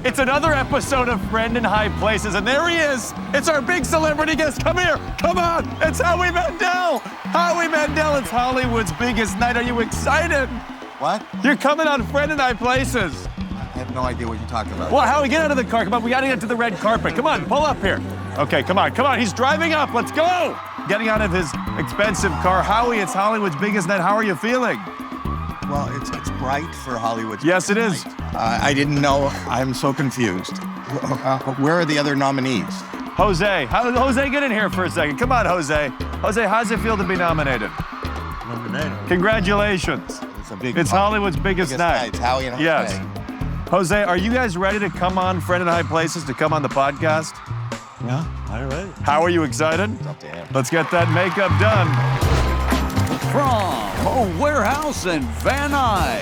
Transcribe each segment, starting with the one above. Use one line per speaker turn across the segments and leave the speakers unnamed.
It's another episode of Friend in High Places, and there he is. It's our big celebrity guest. Come here. Come on. It's Howie Mandel. Howie Mandel, it's Hollywood's biggest night. Are you excited?
What?
You're coming on Friend in High Places.
I have no idea what you're talking about.
Well, Howie, get out of the car. Come on, we gotta get to the red carpet. Come on, pull up here. Okay, come on. He's driving up. Let's go. Getting out of his expensive car. Howie, it's Hollywood's biggest night. How are you feeling?
Well, it's bright for Hollywood.
Yes, it is.
I didn't know. I'm so confused. Where are the other nominees?
Jose, Jose, get in here for a second. Come on, Jose. Jose, how's it feel to be nominated?
Nominated.
Congratulations. It's Hollywood's biggest night.
Howie and Jose.
Yes. Jose, are you guys ready to come on Friend in High Places, to come on the podcast?
Yeah, I'm ready.
How are you excited?
It's up to him.
Let's get that makeup done.
From a warehouse in Van Nuys,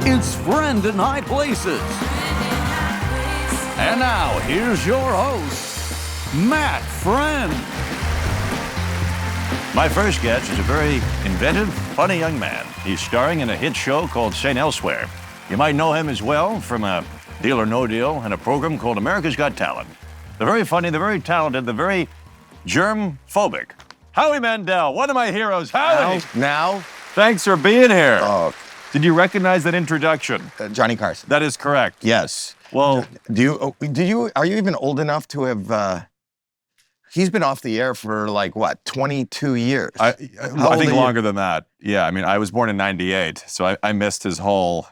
it's Friend in High Places. And now, here's your host, Matt Friend.
My first guest is a very inventive, funny young man. He's starring in a hit show called St. Elsewhere. You might know him as well from a Deal or No Deal and a program called America's Got Talent. The very funny, the very talented, the very germ-phobic Howie Mandel, one of my heroes. Howie!
Now?
Thanks for being here.
Oh,
Did you recognize that introduction?
Johnny Carson.
That is correct.
Yes.
Well,
Are you even old enough to have, he's been off the air for like, what, 22 years?
I
How
think
old are you?
longer than that. Yeah, I mean, I was born in 98, so I missed his whole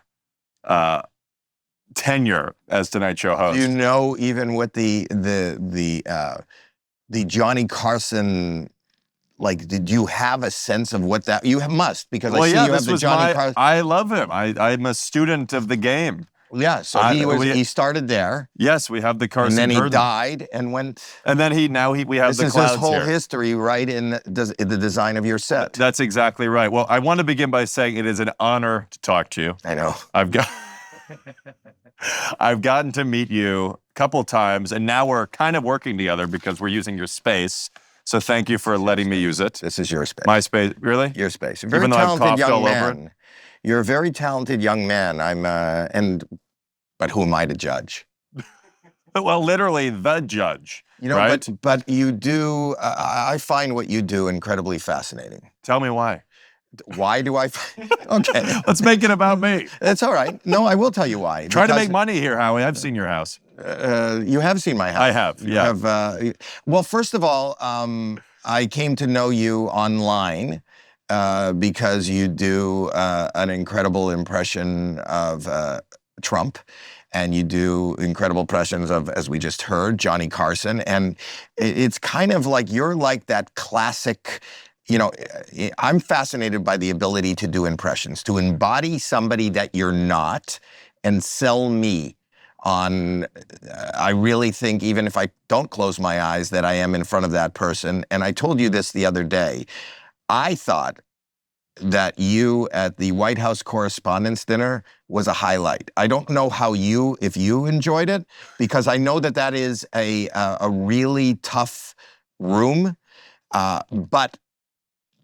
tenure as Tonight Show host.
Do you know even what the Johnny Carson, like, did you have a sense of what that, you must, because I see you have the Johnny Carson.
I love him. I'm a student of the game.
Yeah, so he started there.
Yes, we have the Carson.
And then he
Burden.
died and went.
And then we have
This
the
is
clouds
his whole
here.
history, right, in the design of your set.
That's exactly right. Well, I want to begin by saying it is an honor to talk to you.
I know.
I've gotten to meet you a couple times, and now we're kind of working together because we're using your space. So thank you for letting me use it.
This is your space.
My space, really?
Your space. You're a very
Even though I've
talented
coughed
young
all over
man. You're a very talented young man. But who am I to judge?
Well, literally the judge.
You know,
right?
but you do. I find what you do incredibly fascinating.
Tell me why.
Why do I? Okay,
Let's make it about me.
it's all right. No, I will tell you why.
Try to
Because,
make money here, Howie. I've seen your house.
You have seen my house.
I have,
You
yeah.
have, well, first of all, I came to know you online because you do an incredible impression of Trump. And you do incredible impressions of, as we just heard, Johnny Carson. And it's kind of like you're like that classic, you know, I'm fascinated by the ability to do impressions, to embody somebody that you're not and sell me on, I really think, even if I don't close my eyes, that I am in front of that person. And I told you this the other day. I thought that you at the White House Correspondents Dinner was a highlight. I don't know if you enjoyed it, because I know that is a really tough room. But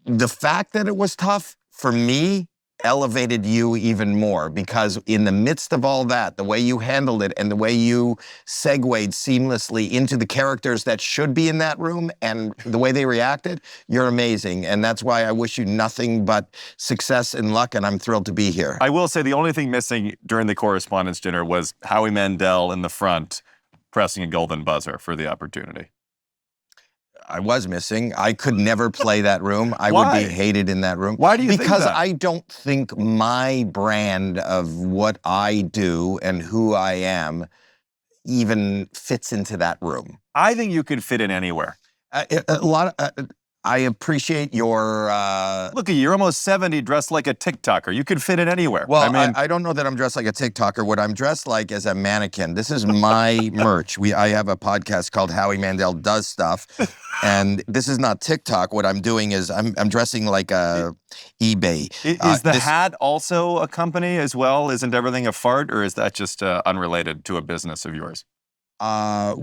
the fact that it was tough, for me, elevated you even more, because in the midst of all that, the way you handled it and the way you segued seamlessly into the characters that should be in that room and the way they reacted, you're amazing. And that's why I wish you nothing but success and luck, and I'm thrilled to be here.
I will say the only thing missing during the Correspondents' Dinner was Howie Mandel in the front pressing a golden buzzer for the opportunity.
I was missing. I could never play that room. I
Why?
would be hated in that room.
Why do you think
Because
that?
I don't think my brand of what I do and who I am even fits into that room.
I think you could fit in anywhere.
I appreciate your.
Look at you, you're almost 70, dressed like a TikToker. You could fit in anywhere.
Well,
I mean,
I don't know that I'm dressed like a TikToker. What I'm dressed like is a mannequin. This is my merch. I have a podcast called Howie Mandel Does Stuff, and this is not TikTok. What I'm doing is I'm dressing like a eBay.
is the hat also a company as well? Isn't everything a fart, or is that just unrelated to a business of yours?
I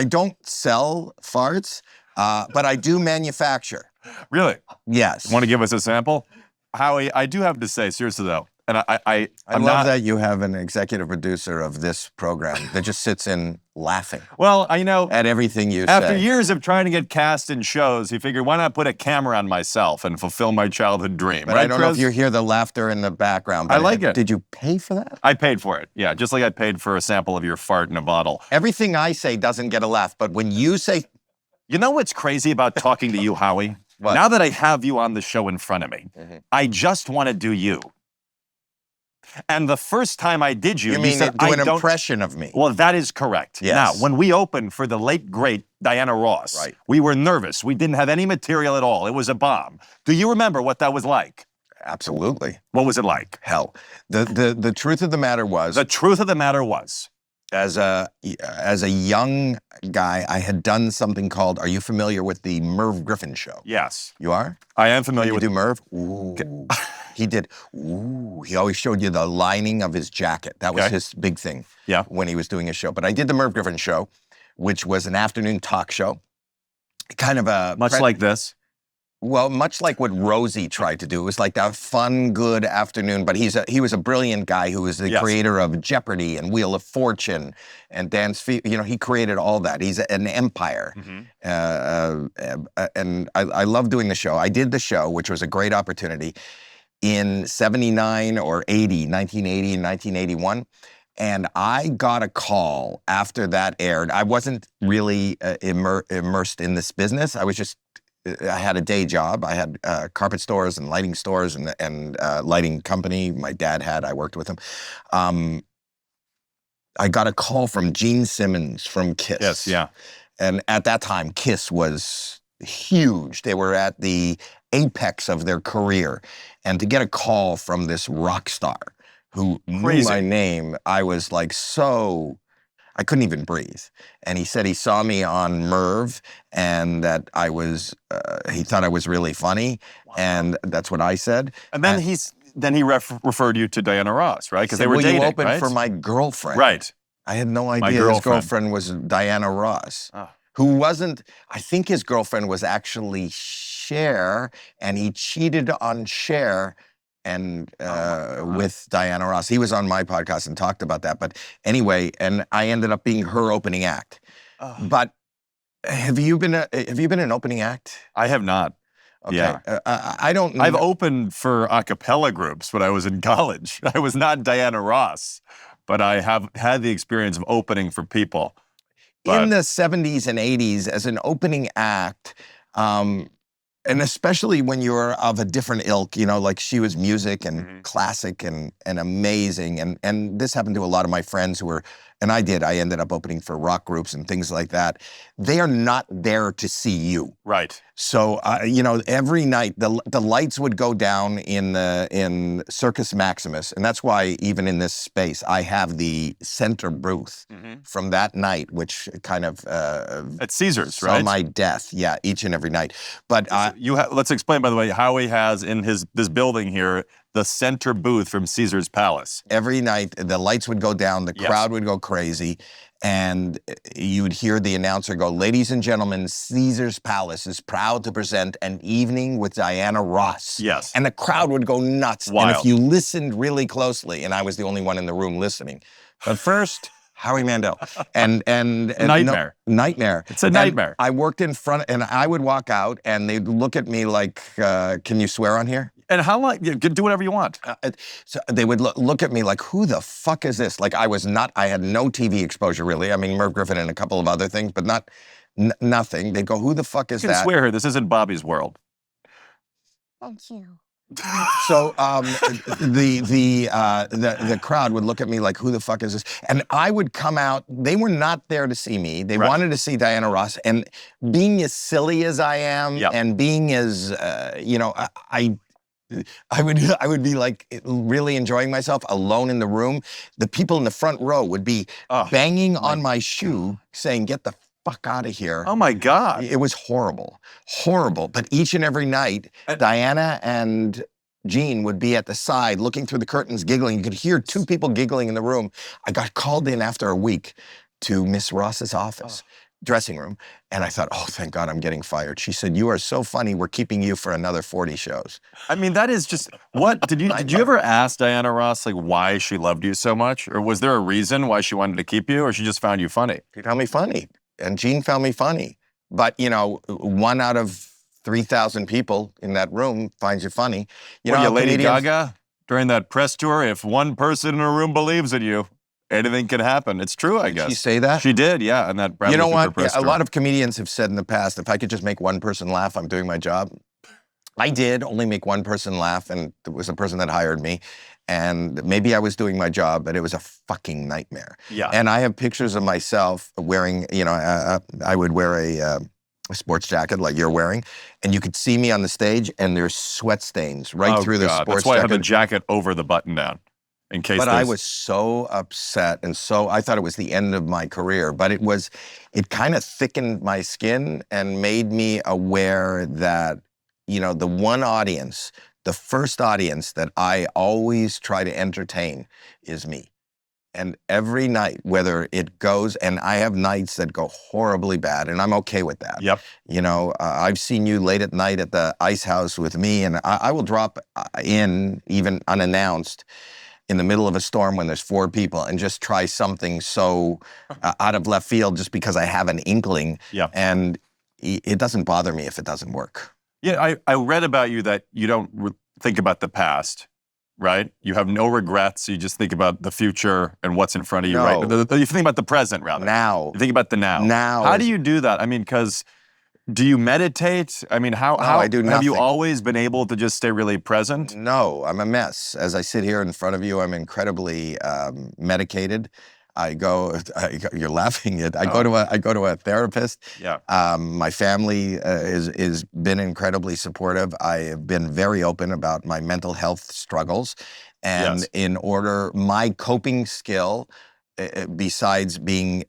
don't sell farts. But I do manufacture.
Really?
Yes.
Want to give us a sample? Howie, I do have to say, seriously though, And
I
I'm
love
not,
that you have an executive producer of this program that just sits in laughing
well, you know,
at everything you
after
say.
years of trying to get cast in shows, he figured, why not put a camera on myself and fulfill my childhood dream?
But
right,
I don't know if
Chris?
you hear the laughter in the background.
I
But
like it.
Did you pay for that?
I paid for it. Yeah, just like I paid for a sample of your fart in a bottle.
Everything I say doesn't get a laugh, but when you say,
You know what's crazy about talking to you, Howie?
What?
Now that I have you on the show in front of me, I just want to do you. And the first time I did
you mean
said,
do
I
an
don't.
impression of me.
Well, that is correct.
Yes.
Now, when we opened for the late, great Diana Ross,
Right.
we were nervous. We didn't have any material at all. It was a bomb. Do you remember what that was like?
Absolutely.
What was it like?
Hell. The truth of the matter was,
The truth of the matter was,
as a young guy, I had done something called, are you familiar with the Merv Griffin show?
yes,
You are?
I am familiar
You
with
do Merv? Ooh. He did. Ooh. He always showed you the lining of his jacket. That was
Okay.
his big thing
Yeah.
when he was doing his show. But I did the Merv Griffin show, which was an afternoon talk show. Kind of a...
much like this.
Well, much like what Rosie tried to do. It was like that fun, good afternoon. But he was a brilliant guy who was the
Yes.
creator of Jeopardy and Wheel of Fortune and Dance Fever. You know, he created all that. He's an empire. And I love doing the show. I did the show, which was a great opportunity, in 79 or 80, 1980 and 1981. And I got a call after that aired. I wasn't really immersed in this business. I had a day job. I had carpet stores and lighting stores and lighting company. My dad had. I worked with him. I got a call from Gene Simmons from Kiss.
Yes, yeah.
And at that time, Kiss was huge. They were at the apex of their career. And to get a call from this rock star who knew
Crazy.
my name, I was like I couldn't even breathe. And he said he saw me on Merv and that he thought I was really funny. Wow. And that's what I said.
And then he referred you to Diana Ross, right? Because they were dating,
you opened
right?
for my girlfriend.
Right.
I had no idea his girlfriend was Diana Ross, who wasn't, I think his girlfriend was actually Cher, and he cheated on Cher and with Diana Ross. He was on my podcast and talked about that. But anyway, and I ended up being her opening act. But have you been an opening act?
I have not.
Okay.
Yeah.
I don't know.
I've opened for a cappella groups when I was in college. I was not Diana Ross, but I have had the experience of opening for people.
In the 70s and 80s, as an opening act, and especially when you're of a different ilk, you know, like she was music and classic and amazing. And this happened to a lot of my friends who were, and I ended up opening for rock groups and things like that. They are not there to see you.
Right.
So, you know, every night the lights would go down in Circus Maximus. And that's why even in this space, I have the center booth from that night, which kind of...
at Caesars,
saw
right?
my death, yeah, each and every night. But
let's explain, by the way, Howie has in this building here the center booth from Caesar's Palace.
Every night, the lights would go down, the crowd would go crazy, and you would hear the announcer go, "Ladies and gentlemen, Caesar's Palace is proud to present an evening with Diana Ross."
Yes.
And the crowd would go nuts.
Wild.
And if you listened really closely, and I was the only one in the room listening, but first... Howie Mandel. And
Nightmare.
Nightmare.
It's a nightmare.
I worked in front, and I would walk out, and they'd look at me like, can you swear on here?
And how long? Do whatever you want.
So they would look at me like, who the fuck is this? Like I had no TV exposure really. I mean, Merv Griffin and a couple of other things, but nothing. They'd go, who the fuck is
You can
that?
swear here. This isn't Bobby's world.
Thank you.
So the crowd would look at me like, who the fuck is this? And I would come out. They were not there to see me. They wanted to see Diana Ross. And being as silly as I am, and being as you know, I would be like really enjoying myself alone in the room. The people in the front row would be banging on my shoe, saying, "Get the fuck out of here."
Oh my God.
It was horrible. Horrible. But each and every night, Diana and Gene would be at the side looking through the curtains, giggling. You could hear two people giggling in the room. I got called in after a week to Miss Ross's office. dressing room. And I thought, oh, thank God I'm getting fired. She said, you are so funny. We're keeping you for another 40 shows.
I mean, that is just what did you ever ask Diana Ross like why she loved you so much, or was there a reason why she wanted to keep you, or she just found you funny?
She found me funny, and Gene found me funny. But 1 out of 3,000 people in that room finds you funny.
You know, Lady Gaga during that press tour. If one person in a room believes in you, anything can happen. It's true, I guess.
Did she say that?
She did, yeah. And that Bradley
You know
Cooper
what?
press
A
tour.
lot of comedians have said in the past, if I could just make one person laugh, I'm doing my job. I did only make one person laugh, and it was the person that hired me. And maybe I was doing my job, but it was a fucking nightmare.
Yeah.
And I have pictures of myself wearing, I would wear a sports jacket like you're wearing, and you could see me on the stage, and there's sweat stains right through the sports
That's why I have the
jacket.
jacket over the button down, in case.
But I was so upset, and so I thought it was the end of my career. But it kind of thickened my skin and made me aware that, the one audience, the first audience that I always try to entertain is me. And every night, whether it goes, and I have nights that go horribly bad, and I'm okay with that.
Yep.
I've seen you late at night at the Ice House with me, and I will drop in, even unannounced, in the middle of a storm when there's 4 people and just try something so out of left field just because I have an inkling.
Yeah.
And it doesn't bother me if it doesn't work.
Yeah, I read about you that you don't think about the past, right? You have no regrets. You just think about the future and what's in front of you,
No.
right? You think about the present, rather.
Now.
You think about the now.
Now
How
is-
do you do that? I mean, because do you meditate? I mean, how
I do
have you
nothing.
always been able to just stay really present?
No, I'm a mess. As I sit here in front of you, I'm incredibly medicated. You're laughing. I go to a therapist.
Yeah.
My family is been incredibly supportive. I have been very open about my mental health struggles, and
Yes.
in order, my coping skill, besides being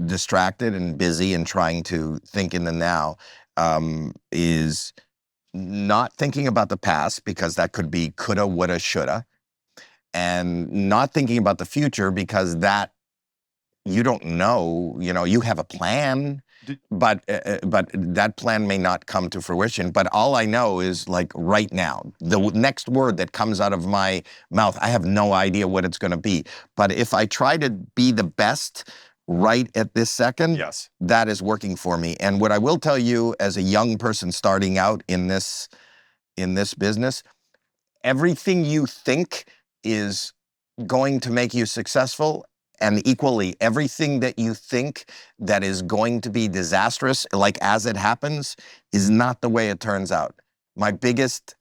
distracted and busy and trying to think in the now, is not thinking about the past, because that could be coulda, woulda, shoulda. And not thinking about the future, because that you don't know. You have a plan, but that plan may not come to fruition. But all I know is, like, right now, the next word that comes out of my mouth, I have no idea what it's going to be. But if I try to be the best right at this second,
Yes.
that is working for me. And what I will tell you, as a young person starting out in this business, everything you think is going to make you successful, and equally, everything that you think that is going to be disastrous, like as it happens, is not the way it turns out. My biggest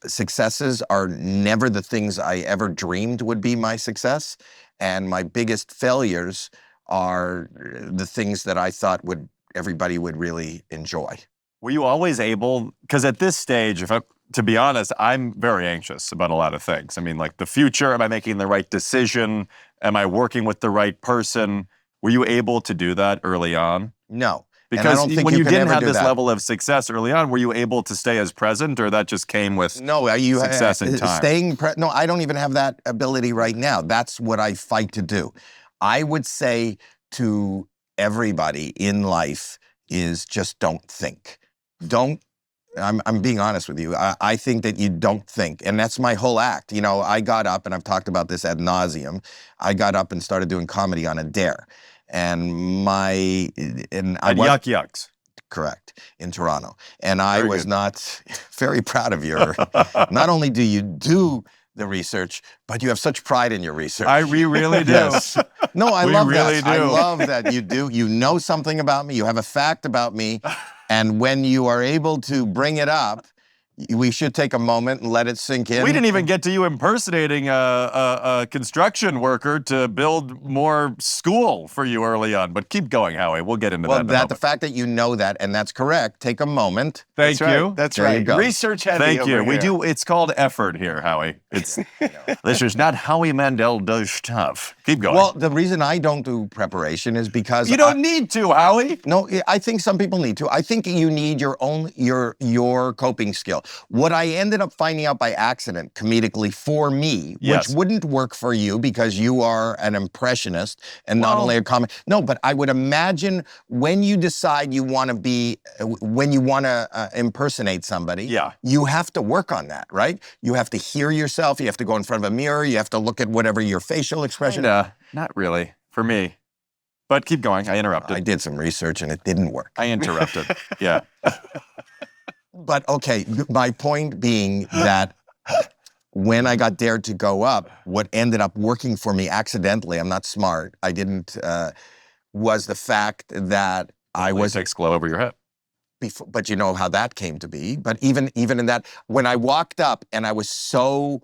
successes are never the things I ever dreamed would be my success, and my biggest failures are the things that I thought everybody would really enjoy.
Were you always able, because at this stage, to be honest, I'm very anxious about a lot of things. I mean, like the future, am I making the right decision? Am I working with the right person? Were you able to do that early on?
No. And I
Because
don't think
when you
can
didn't
ever
have
do
this
that.
level of success early on, were you able to stay as present, or that just came with success in time?
No, I don't even have that ability right now. That's what I fight to do. I would say to everybody in life is just don't think. I'm being honest with you. I think that you don't think, and that's my whole act. I got up, and I've talked about this ad nauseum. I got up and started doing comedy on a dare, and
Yuck Yucks.
Correct, in Toronto, and I
Very
was
good.
not very proud of your. Not only do you do the research, but you have such pride in your research.
We really do.
Yes. No, I
We
love
really
that. I
do.
love that you do. You know something about me. You have a fact about me. And when you are able to bring it up, we should take a moment and let it sink in.
We didn't even get to you impersonating a construction worker to build more school for you early on. But keep going, Howie. We'll get into
Well,
that in a moment.
the fact that you know that, and that's correct, take a moment.
Thank you.
That's
There
right.
you go.
Research heavy.
Thank you.
over
We
here.
do. It's called effort here, Howie. It's this is not Howie Mandel does stuff. Keep going.
Well, the reason I don't do preparation is because
you don't need to, Howie.
No, I think some people need to. I think you need your coping skill. What I ended up finding out by accident, comedically for me,
Yes.
which wouldn't work for you because you are an impressionist and not
Well-
only a comic. No, but I would imagine when you decide you want to be, when you want to impersonate somebody,
Yeah.
you have to work on that, right? You have to hear yourself. You have to go in front of a mirror. You have to look at whatever your facial expression.
Not really, for me. But keep going. I interrupted.
I did some research and it didn't work.
I interrupted. Yeah.
But okay, my point being that when I got dared to go up, what ended up working for me accidentally, I'm not smart, I didn't, was the fact that I was,
Latex glove over your head.
but you know how that came to be. But even in that, when I walked up and I was so,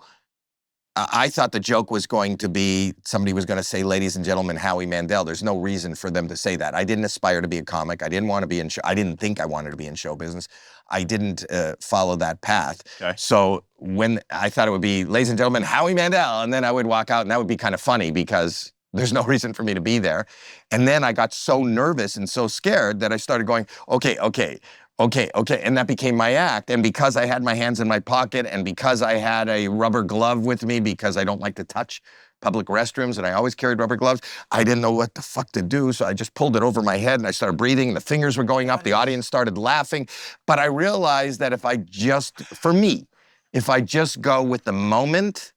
I thought the joke was going to be, somebody was going to say, ladies and gentlemen, Howie Mandel. There's no reason for them to say that. I didn't aspire to be a comic. I didn't want to be in show. I didn't think I wanted to be in show business. I didn't follow that path.
Okay.
So when I thought it would be, ladies and gentlemen, Howie Mandel, and then I would walk out and that would be kind of funny because there's no reason for me to be there. And then I got so nervous and so scared that I started going, okay. And that became my act. And because I had my hands in my pocket and because I had a rubber glove with me because I don't like to touch public restrooms and I always carried rubber gloves, I didn't know what the fuck to do. So I just pulled it over my head and I started breathing and the fingers were going up. The audience started laughing. But I realized that if I just go with the moment,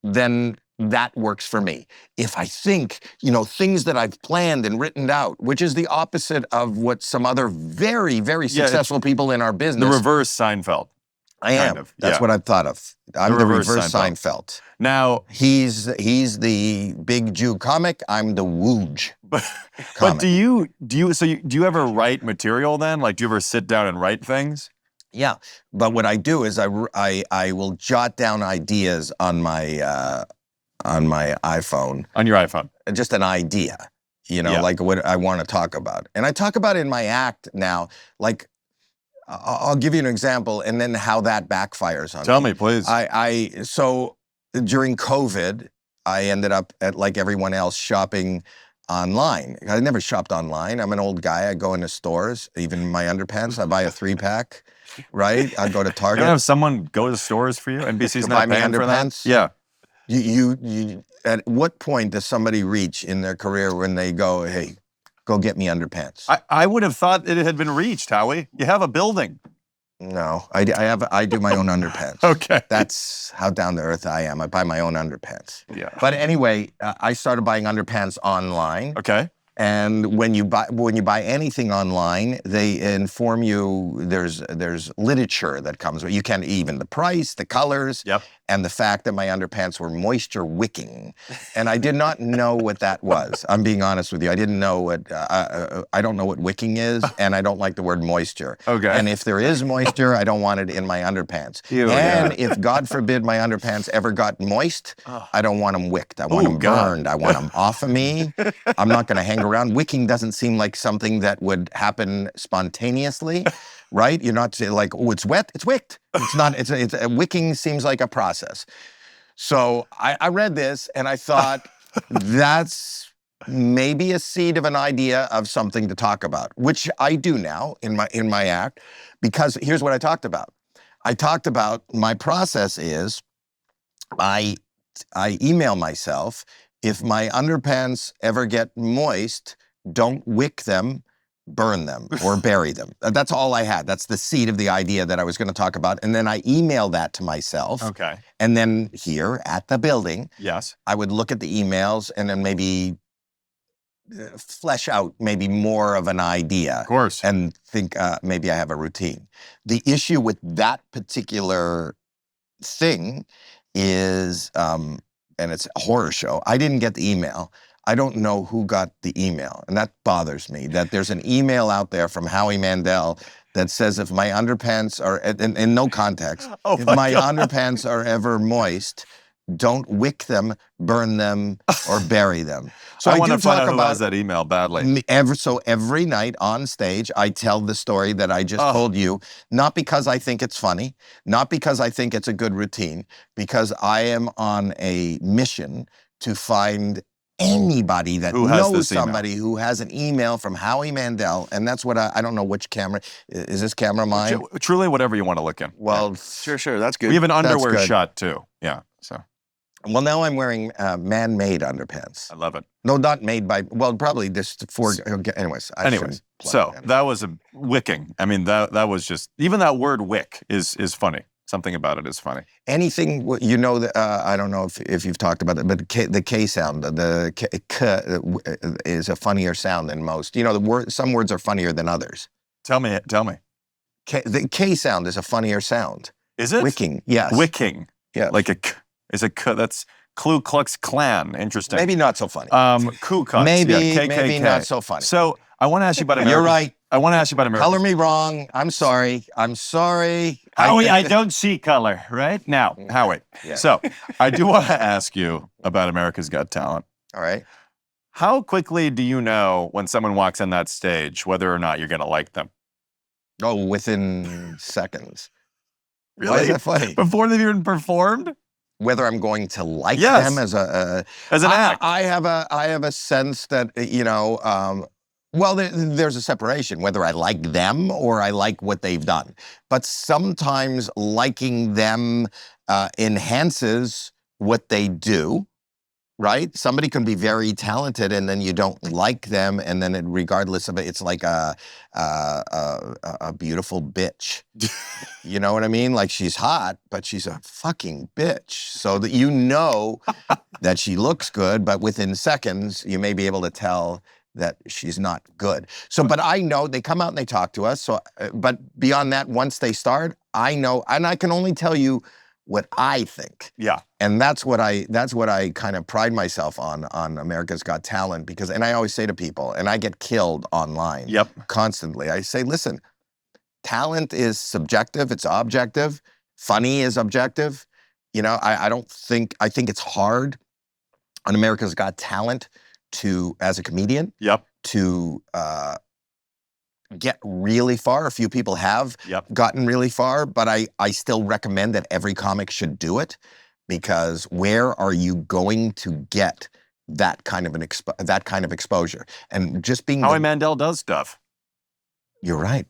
then that works for me. If I think, things that I've planned and written out, which is the opposite of what some other very, very successful people in our business.
The reverse Seinfeld.
I am.
kind of,
That's
yeah.
what I've thought of. I'm
The
the
reverse
reverse
Seinfeld.
Seinfeld.
Now,
He's the big Jew comic. I'm the Wooge
but
comic.
do you ever write material then? Like, do you ever sit down and write things?
Yeah, but what I do is I will jot down ideas on my iPhone,
On your iPhone.
just an idea,
Yeah.
like what I want to talk about. And I talk about it in my act now, like I'll give you an example and then how that backfires on
Tell me, please.
So during COVID, I ended up like everyone else shopping online. I never shopped online. I'm an old guy. I go into stores, even my underpants. I buy a 3-pack, right? I go to
You
Target.
don't have someone go to stores for you? NBC's
To
not
buy me
paying for that?
underpants?
Yeah.
You at what point does somebody reach in their career when they go, hey, go get me underpants?
I would have thought it had been reached, Howie. You have a building.
No, I do my own underpants.
Okay.
That's how down to earth I am. I buy my own underpants.
Yeah.
But anyway, I started buying underpants online.
Okay.
And when you buy anything online, they inform you there's literature that comes with. You can even the price, the colors,
Yep.
and the fact that my underpants were moisture wicking, and I did not know what that was. I'm being honest with you. I didn't know what I don't know what wicking is, and I don't like the word moisture.
Okay.
And if there is moisture, I don't want it in my underpants.
Ew,
and
yeah.
if God forbid my underpants ever got moist, I don't want them wicked. I want
Ooh,
them
God.
burned. I want them off of me. I'm not going to hang around. Wicking doesn't seem like something that would happen spontaneously, right? You're not saying like, oh, it's wet. It's wicked. It's not. It's wicking seems like a process. So I read this and I thought that's maybe a seed of an idea of something to talk about, which I do now in my act, because here's what I talked about. I talked about my process is I email myself, if my underpants ever get moist, don't wick them, burn them, or bury them. That's all I had. That's the seed of the idea that I was going to talk about. And then I emailed that to myself.
Okay.
And then here at the building,
Yes.
I would look at the emails and then maybe flesh out maybe more of an idea.
Of course.
And think maybe I have a routine. The issue with that particular thing is, and it's a horror show, I didn't get the email. I don't know who got the email. And that bothers me, that there's an email out there from Howie Mandel that says if my underpants are, in no context,
Oh
if
my
my
God.
underpants are ever moist, don't wick them, burn them, or bury them. So
I
I
want
do
to find
talk
out who has
about
that email badly.
every night on stage, I tell the story that I just told you, not because I think it's funny, not because I think it's a good routine, because I am on a mission to find anybody that
Who has
knows
this email?
somebody who has an email from Howie Mandel, and that's what I don't know which camera. Is this camera mine?
Truly, whatever you want to look in.
Well,
Sure. That's good.
We have an
That's
underwear
good.
shot too. Yeah, so
well, now I'm wearing man-made underpants.
I love it.
No, not made by. Well, probably just for. Anyways.
Anyways, so that was a wicking. I mean, that was just, even that word wick is funny. Something about it is funny.
Anything you know that I don't know if you've talked about it, but the K sound, the K is a funnier sound than most. You know, some words are funnier than others.
Tell me.
The K sound is a funnier sound.
Is it?
Wicking, yes.
Wicking.
Yeah.
Like a K is a K. That's Ku Klux Klan. Interesting.
Maybe not so funny.
Ku Klux.
maybe,
yeah, KKK.
maybe not so funny.
So I want to ask you about America.
You're right.
I want to ask you about America.
Color me wrong. I'm sorry.
Howie, I don't see color right now. Howie.
Yeah.
So I do want to ask you about America's Got Talent.
All right.
How quickly do you know when someone walks on that stage whether or not you're going to like them?
Oh, within seconds. Why
Really?
is that funny?
Before they've even performed?
Whether I'm going to like
Yes.
them as
As an act?
I have a sense that well, there's a separation whether I like them or I like what they've done. But sometimes liking them enhances what they do. Right? Somebody can be very talented, and then you don't like them, and then regardless of it, it's like a beautiful bitch. You know what I mean? Like, she's hot, but she's a fucking bitch. So that you know that she looks good, but within seconds, you may be able to tell that she's not good. So, but I know they come out and they talk to us. So, but beyond that, once they start, I know, and I can only tell you what I think.
Yeah.
And that's what I kind of pride myself on America's Got Talent, because, and I always say to people, and I get killed online constantly. I say, listen, talent is subjective, it's objective. Funny is objective. You know, I think it's hard on America's Got Talent to, as a comedian, to get really far. A few people have gotten really far, but I still recommend that every comic should do it, because where are you going to get that kind of exposure? And just being
Howie Mandel does stuff.
You're right.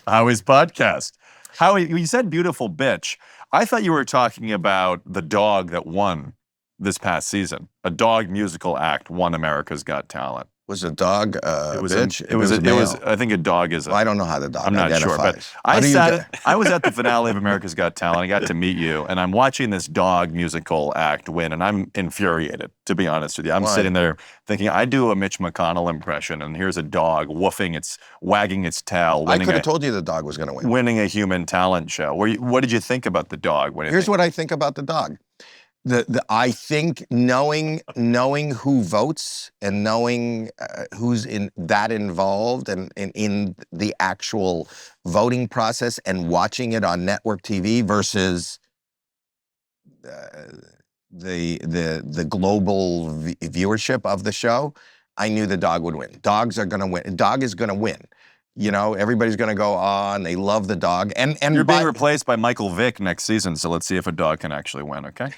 Howie's podcast. Howie, you said beautiful bitch. I thought you were talking about the dog that won this past season. A dog musical act won America's Got Talent.
Was a dog
it was
bitch?
It was. I think a dog is.
I don't know how the dog.
I'm not sure, but I was at the finale of America's Got Talent. I got to meet you, and I'm watching this dog musical act win, and I'm infuriated, to be honest with you. I'm sitting there thinking, I do a Mitch McConnell impression, and here's a dog wagging its tail.
I could have told you the dog was going to win.
Winning a human talent show. What did you think about the dog?
Here's what I think about the dog. I think knowing who votes and knowing who's involved and in the actual voting process and watching it on network TV versus the global viewership of the show, I knew the dog would win. Dogs are going to win. Dog is going to win. You know, everybody's going to go on. They love the dog. And
you're being replaced by Michael Vick next season, so let's see if a dog can actually win, okay?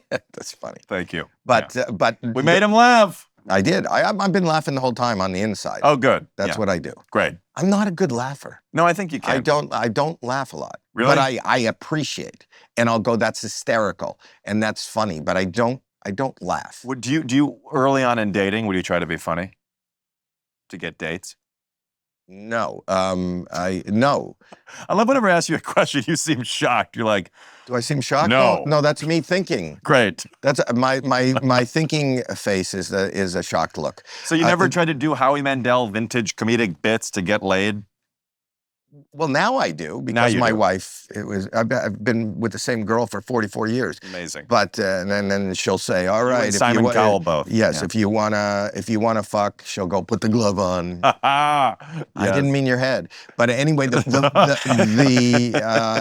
That's funny.
Thank you.
But
we made him laugh.
I did. I've been laughing the whole time on the inside.
Oh, good.
That's what I do.
Great.
I'm not a good laugher.
No, I think you can.
I don't laugh a lot.
Really?
But I appreciate, and I'll go, that's hysterical, and that's funny, but I don't laugh.
Do you early on in dating, would you try to be funny to get dates?
No.
No. I love whenever I ask you a question, you seem shocked. You're like,
do I seem shocked?
No.
No, that's me thinking.
Great.
That's my thinking face is a shocked look.
So you never tried to do Howie Mandel vintage comedic bits to get laid?
Well, now I do, because my wife, I've been with the same girl for 44 years.
Amazing.
But and then she'll say, all right, if
Simon Cowell both.
Yes, if you wanna fuck, she'll go put the glove on. I didn't mean your head. But anyway,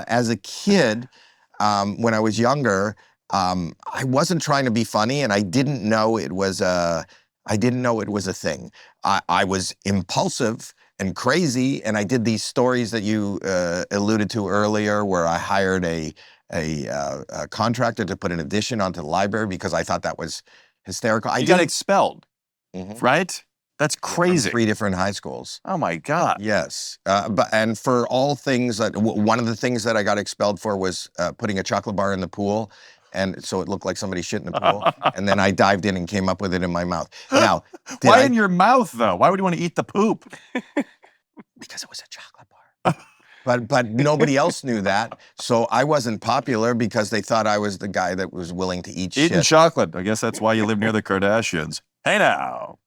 as a kid, when I was younger, I wasn't trying to be funny, and I didn't know it was a thing. I was impulsive and crazy, and I did these stories that you alluded to earlier, where I hired a contractor to put an addition onto the library because I thought that was hysterical. I
You got
didn't-
expelled,
Mhm.
right? That's
From
crazy.
3 different high schools.
Oh my God.
Yes, and for all things that one of the things that I got expelled for was putting a chocolate bar in the pool, and so it looked like somebody shit in the pool, and then I dived in and came up with it in my mouth. Now, did
Why
I-
in your mouth though? Why would you want to eat the poop?
because it was a chocolate bar. But nobody else knew that, so I wasn't popular because they thought I was the guy that was willing to eat
Eating
shit.
chocolate. I guess that's why you live near the Kardashians. Hey now.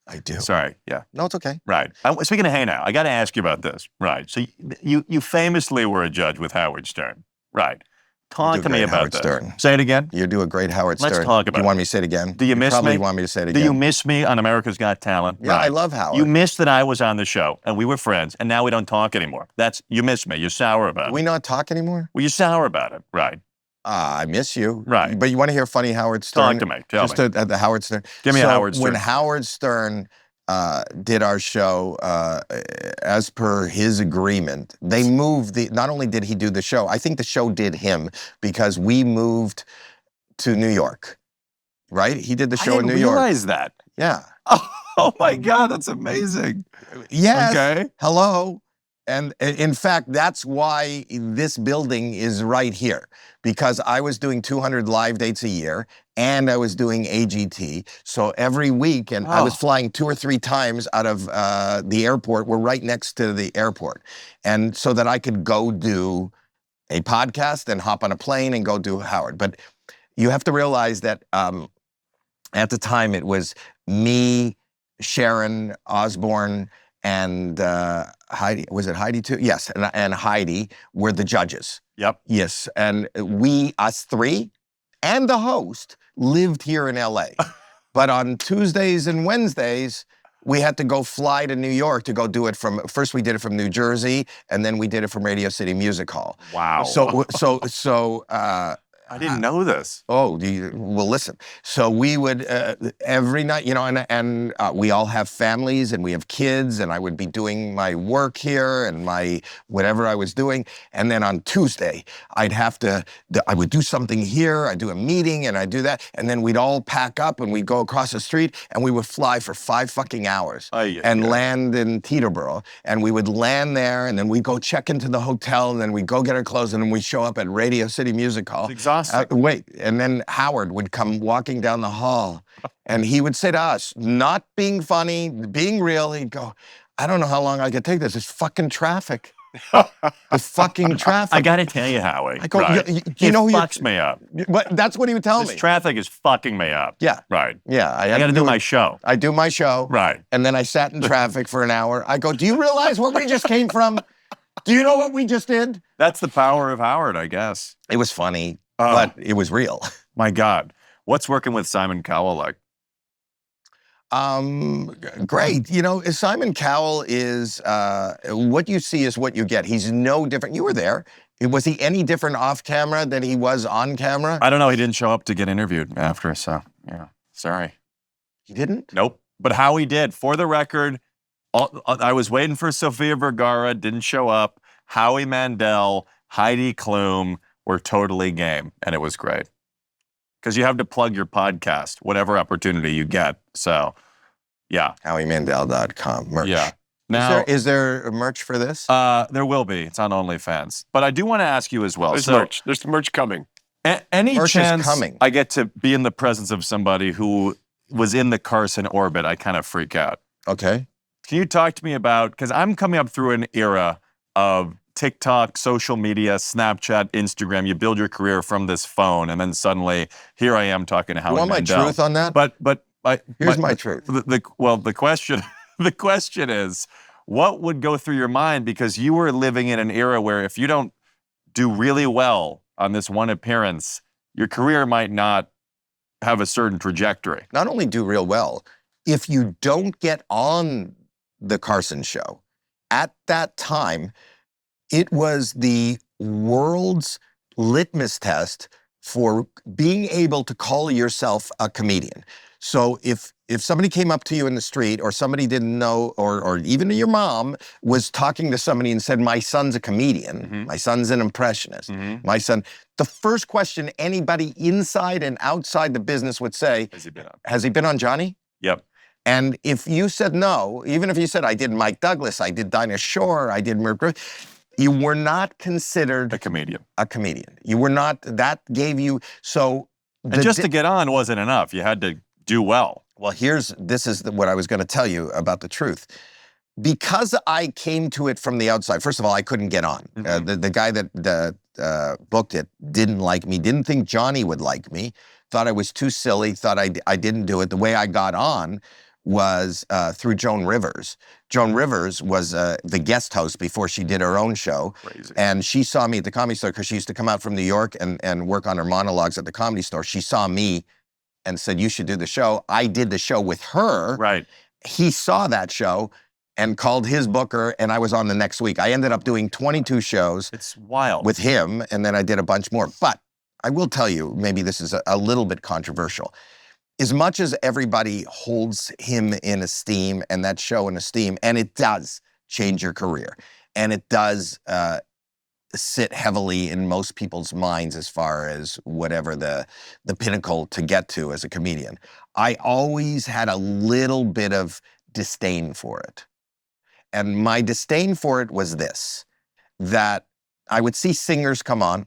I do.
Sorry. Yeah.
No, it's okay.
Right. Speaking of hey now, I got to ask you about this. Right. So you famously were a judge with Howard Stern. Right. Talk
do
to me
great,
about
Howard
this.
Stern.
Say it again.
You do a great Howard
Let's
Stern.
talk
Do
about
you
it.
want me to say it again?
Do you miss
probably
me?
want me to say it
Do
again.
you miss me on America's Got Talent?
Yeah,
Right.
I love Howard.
You miss that I was on the show and we were friends and now we don't talk anymore. You miss me. You're sour about
Do
it.
we not talk anymore?
Well, you're sour about it. Right.
I miss you.
Right.
But you want to hear a funny Howard Stern?
Talk to me. Tell
Just
me.
at the Howard Stern.
Give me a
So
Howard Stern.
When Howard Stern did our show, as per his agreement, they moved not only did he do the show, I think the show did him because we moved to New York, right? He did the show in New
I didn't
York.
realize that.
Yeah.
Oh my God, that's amazing.
Yes.
Okay.
Hello. And in fact, that's why this building is right here, because I was doing 200 live dates a year and I was doing AGT. So every week, and I was flying 2 or 3 times out of the airport. We're right next to the airport. And so that I could go do a podcast and hop on a plane and go do Howard. But you have to realize that at the time it was me, Sharon Osbourne, and Heidi. Was it Heidi too? Yes, and Heidi were the judges.
Yep.
Yes, and us 3, and the host lived here in LA. But on Tuesdays and Wednesdays, we had to go fly to New York to go do it first we did it from New Jersey, and then we did it from Radio City Music Hall.
Wow.
So
I didn't know this.
well, listen. So we would every night, and we all have families and we have kids, and I would be doing my work here and my whatever I was doing, and then on Tuesday I would do something here. I'd do a meeting, and I'd do that, and then we'd all pack up and we'd go across the street, and we would fly for 5 fucking hours and land in Teterboro, and we would land there, and then we'd go check into the hotel, and then we'd go get our clothes, and then we'd show up at Radio City Music Hall.
It's exhausting.
Wait, and then Howard would come walking down the hall, and he would say to us, not being funny, being real, he'd go, I don't know how long I could take this. It's fucking traffic. It's fucking traffic.
I got to tell you, Howie.
I go,
right.
you know who
fucks me up.
But that's what he would tell
This
me.
traffic is fucking me up.
Yeah.
Right.
Yeah.
I got to do my show.
I do my show.
Right.
And then I sat in traffic for an hour. I go, do you realize where we just came from? Do you know what we just did?
That's the power of Howard, I guess.
It was funny,
Oh.
but it was real.
My God. What's working with Simon Cowell like?
Great. Simon Cowell is, what you see is what you get. He's no different. You were there. Was he any different off camera than he was on camera?
I don't know. He didn't show up to get interviewed after, so yeah. Sorry.
He didn't?
Nope. But Howie did. For the record, I was waiting for Sofia Vergara, didn't show up. Howie Mandel, Heidi Klum were totally game, and it was great. Because you have to plug your podcast, whatever opportunity you get. So, yeah.
HowieMandel.com merch.
Yeah. Now,
Is there a merch for this?
there will be. It's on OnlyFans. But I do want to ask you as well.
There's merch. There's merch coming.
Any
Merch is
chance
coming.
I get to be in the presence of somebody who was in the Carson orbit, I kind of freak out.
Okay.
Can you talk to me about, because I'm coming up through an era of TikTok, social media, Snapchat, Instagram. You build your career from this phone, and then suddenly here I am talking to Howie
You want my
Mandel.
truth on that?
But
Here's my truth.
The question is, what would go through your mind, because you were living in an era where if you don't do really well on this one appearance, your career might not have a certain trajectory.
Not only do real well, if you don't get on the Carson show, at that time, it was the world's litmus test for being able to call yourself a comedian. So if somebody came up to you in the street, or somebody didn't know, or even your mom was talking to somebody and said, "My son's a comedian, my son's an impressionist, my son," the first question anybody inside and outside the business would say, "Has he been on Johnny?"
Yep.
And if you said no, even if you said, "I did Mike Douglas, I did Dinah Shore, I did Mercury," you were not considered
A comedian.
a comedian. You were not, that gave you, so.
And just to get on wasn't enough. You had to do well.
Well, this is what I was going to tell you about the truth. Because I came to it from the outside, first of all, I couldn't get on. The guy that booked it didn't like me, didn't think Johnny would like me, thought I was too silly, thought I didn't do it. The way I got on was through Joan Rivers. Joan Rivers was the guest host before she did her own show.
Crazy.
And she saw me at the Comedy Store because she used to come out from New York and work on her monologues at the Comedy Store. She saw me and said, "You should do the show." I did the show with her.
Right.
He saw that show and called his booker, and I was on the next week. I ended up doing 22 shows
It's wild.
with him, and then I did a bunch more. But I will tell you, maybe this is a little bit controversial. As much as everybody holds him in esteem and that show in esteem, and it does change your career, and it does sit heavily in most people's minds as far as whatever the pinnacle to get to as a comedian, I always had a little bit of disdain for it. And my disdain for it was this, that I would see singers come on,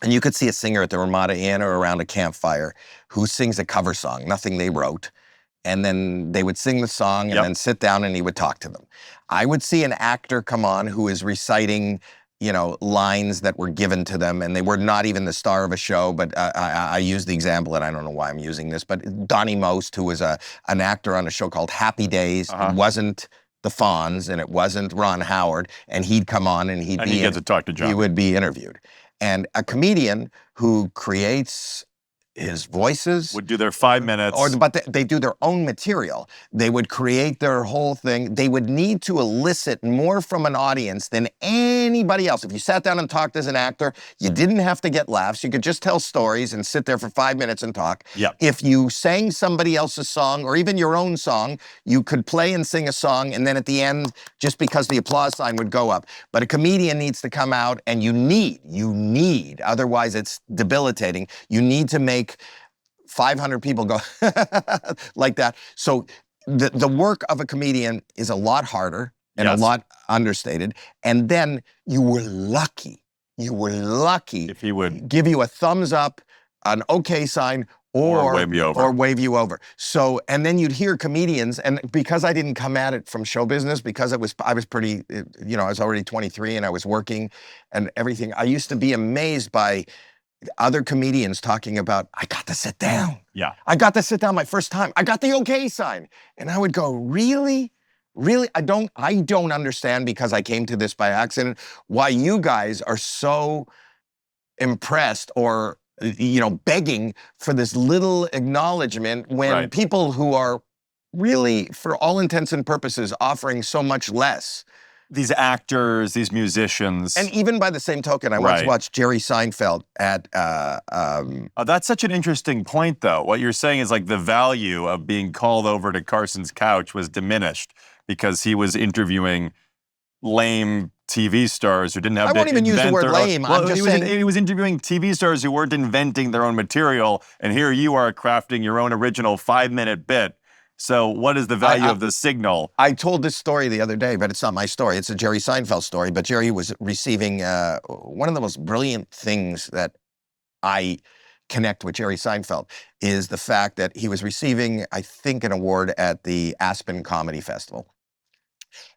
and you could see a singer at the Ramada Inn or around a campfire who sings a cover song, nothing they wrote, and then they would sing the song and then sit down and he would talk to them. I would see an actor come on who is reciting, lines that were given to them, and they were not even the star of a show, but I use the example, and I don't know why I'm using this, but Donnie Most, who was an actor on a show called Happy Days, it wasn't the Fonz, and it wasn't Ron Howard, and he'd come on and he'd
get to talk to John.
He would be interviewed. And a comedian who creates his voices
would do their 5 minutes.
But they do their own material. They would create their whole thing. They would need to elicit more from an audience than anybody else. If you sat down and talked as an actor, you didn't have to get laughs. You could just tell stories and sit there for 5 minutes and talk.
Yep.
If you sang somebody else's song or even your own song, you could play and sing a song, and then at the end, just because the applause sign would go up. But a comedian needs to come out, and you need, otherwise it's debilitating, you need to make 500 people go like that. So the work of a comedian is a lot harder and a lot understated. And then you were lucky
if he would
give you a thumbs up, an okay sign, or wave you over. So, and then you'd hear comedians, and because I didn't come at it from show business, because I was pretty, I was already 23 and I was working and everything, I used to be amazed by other comedians talking about, "I got to sit down.
Yeah.
I got to sit down my first time. I got the okay sign." And I would go, really? Really? I don't understand, because I came to this by accident, why you guys are so impressed or, begging for this little acknowledgement when people who are really, for all intents and purposes, offering so much less.
These actors, these musicians.
And even by the same token, I once watched Jerry Seinfeld at...
that's such an interesting point, though. What you're saying is like the value of being called over to Carson's couch was diminished because he was interviewing lame TV stars who didn't have to
I won't even use the word lame. I'm just saying...
He was interviewing TV stars who weren't inventing their own material, and here you are crafting your own original 5-minute bit. So what is the value of the signal?
I told this story the other day, but it's not my story. It's a Jerry Seinfeld story. But Jerry was receiving one of the most brilliant things that I connect with Jerry Seinfeld is the fact that he was receiving, I think, an award at the Aspen Comedy Festival.